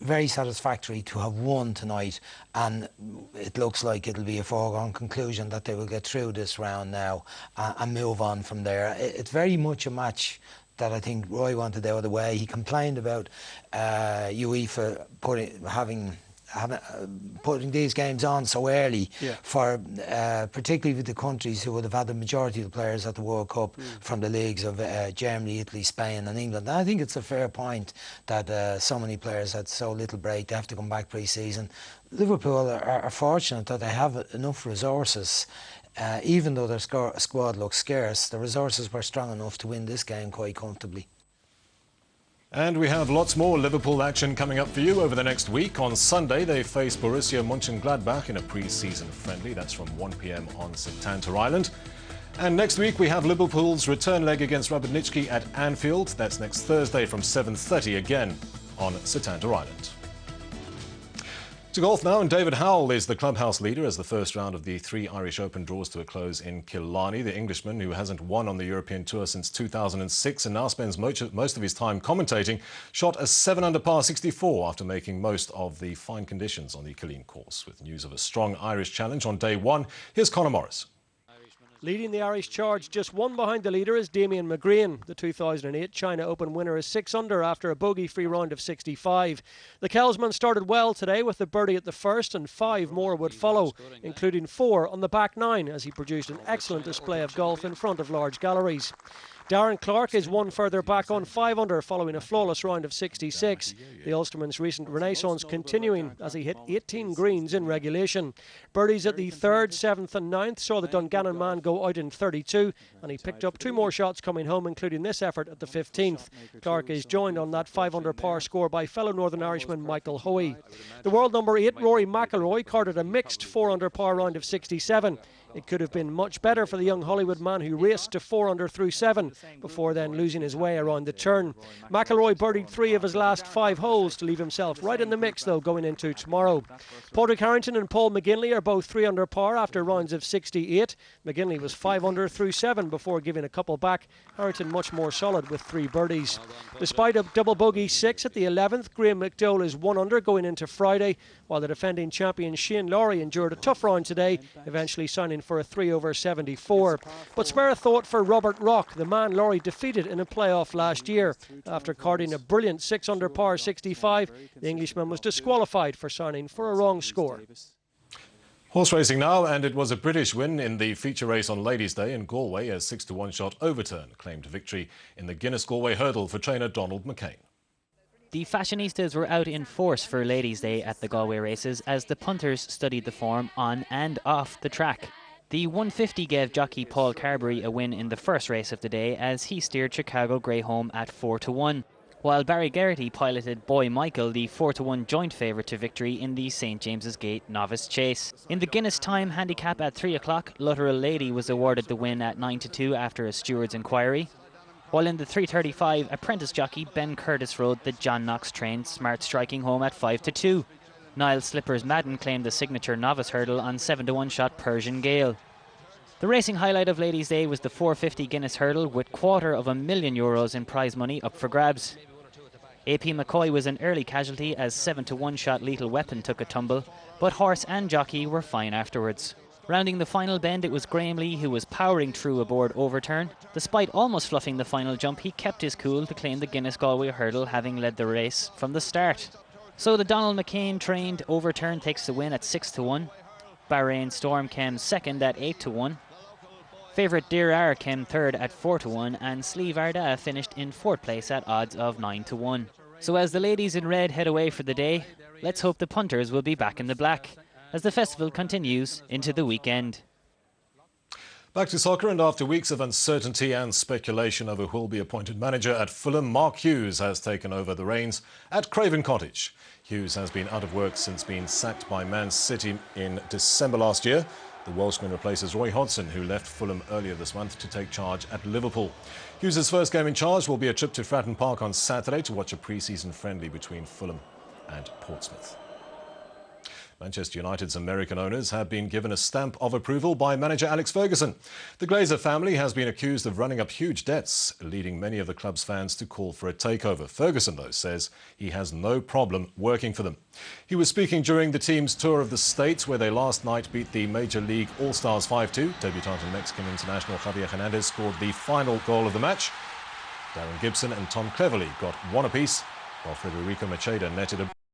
very satisfactory to have won tonight, and it looks like it'll be a foregone conclusion that they will get through this round now and move on from there. It's very much a match that I think Roy wanted out of the way. He complained about UEFA putting these games on so early, for particularly with the countries who would have had the majority of the players at the World Cup from the leagues of Germany, Italy, Spain and England. And I think it's a fair point that so many players had so little break. They have to come back pre-season. Liverpool are fortunate that they have enough resources. Even though their squad looks scarce, the resources were strong enough to win this game quite comfortably. And we have lots more Liverpool action coming up for you over the next week. On Sunday, they face Borussia Mönchengladbach in a pre-season friendly. That's from 1 p.m. on Setanta Island. And next week, we have Liverpool's return leg against Rabotnicki at Anfield. That's next Thursday from 7:30 again on Setanta Island. To golf now, and David Howell is the clubhouse leader as the first round of the 3 Irish Open draws to a close in Killarney. The Englishman, who hasn't won on the European Tour since 2006 and now spends most of his time commentating, shot a 7-under par 64 after making most of the fine conditions on the Killeen course. With news of a strong Irish challenge on day 1, here's Conor Morris. Leading the Irish charge, just 1 behind the leader, is Damien McGrane. The 2008 China Open winner is 6 under after a bogey-free round of 65. The Kelsman started well today with the birdie at the first, and 5 more would follow, including 4 on the back 9, as he produced an excellent display of golf in front of large galleries. Darren Clarke is 1 further back on 5 under following a flawless round of 66. The Ulsterman's recent renaissance continuing as he hit 18 greens in regulation. Birdies at the 3rd, 7th and 9th saw the Dungannon man go out in 32, and he picked up 2 more shots coming home, including this effort at the 15th. Clarke is joined on that 5 under par score by fellow Northern Irishman Michael Hoey. The world number 8, Rory McIlroy, carded a mixed 4 under par round of 67. It could have been much better for the young Hollywood man, who raced to 4 under through 7 before then losing his way around the turn. McIlroy birdied 3 of his last 5 holes to leave himself right in the mix, though, going into tomorrow. Padraig Harrington and Paul McGinley are both 3 under par after rounds of 68. McGinley was 5 under through 7 before giving a couple back. Harrington much more solid with 3 birdies. Despite a double bogey 6 at the 11th, Graham McDowell is 1 under going into Friday, while the defending champion Shane Lowry endured a tough round today, eventually signing for a 3 over 74. But spare a thought for Robert Rock, the man Lowry defeated in a playoff last year. After carding a brilliant 6 under par 65, the Englishman was disqualified for signing for a wrong score. Horse racing now, and it was a British win in the feature race on Ladies' Day in Galway. A 6-to-1 shot overturn claimed victory in the Guinness Galway hurdle for trainer Donald McCain. The fashionistas were out in force for Ladies' Day at the Galway races as the punters studied the form on and off the track. The 150 gave jockey Paul Carberry a win in the first race of the day as he steered Chicago Grey home at 4-1, while Barry Geraghty piloted Boy Michael, the 4-1 joint favourite to victory in the St James's Gate Novice Chase. In the Guinness Time handicap at 3 o'clock, Lutteral Lady was awarded the win at 9-2 after a steward's inquiry, while in the 3:35 apprentice jockey Ben Curtis rode the John Knox trained Smart Striking home at 5-2. Niall Slippers Madden claimed the signature novice hurdle on 7-1 shot Persian Gale. The racing highlight of Ladies' Day was the 450 Guinness hurdle with €250,000 in prize money up for grabs. AP McCoy was an early casualty as 7-1 shot Lethal Weapon took a tumble, but horse and jockey were fine afterwards. Rounding the final bend, it was Graham Lee who was powering through aboard Overturn. Despite almost fluffing the final jump, he kept his cool to claim the Guinness Galway hurdle, having led the race from the start. So the Donald McCain trained Overturn takes the win at 6-1. Bahrain Storm came second at 8-1. Favourite Dear Ar came third at 4-1, and Sleeve Arda finished in fourth place at odds of 9-1. So as the ladies in red head away for the day, let's hope the punters will be back in the black as the festival continues into the weekend. Back to soccer, and after weeks of uncertainty and speculation over who will be appointed manager at Fulham, Mark Hughes has taken over the reins at Craven Cottage. Hughes has been out of work since being sacked by Man City in December last year. The Welshman replaces Roy Hodgson, who left Fulham earlier this month to take charge at Liverpool. Hughes' first game in charge will be a trip to Fratton Park on Saturday to watch a pre-season friendly between Fulham and Portsmouth. Manchester United's American owners have been given a stamp of approval by manager Alex Ferguson. The Glazer family has been accused of running up huge debts, leading many of the club's fans to call for a takeover. Ferguson, though, says he has no problem working for them. He was speaking during the team's tour of the States, where they last night beat the Major League All-Stars 5-2. Debutant and Mexican international Javier Hernandez scored the final goal of the match. Darren Gibson and Tom Cleverley got one apiece, while Federico Macheda netted a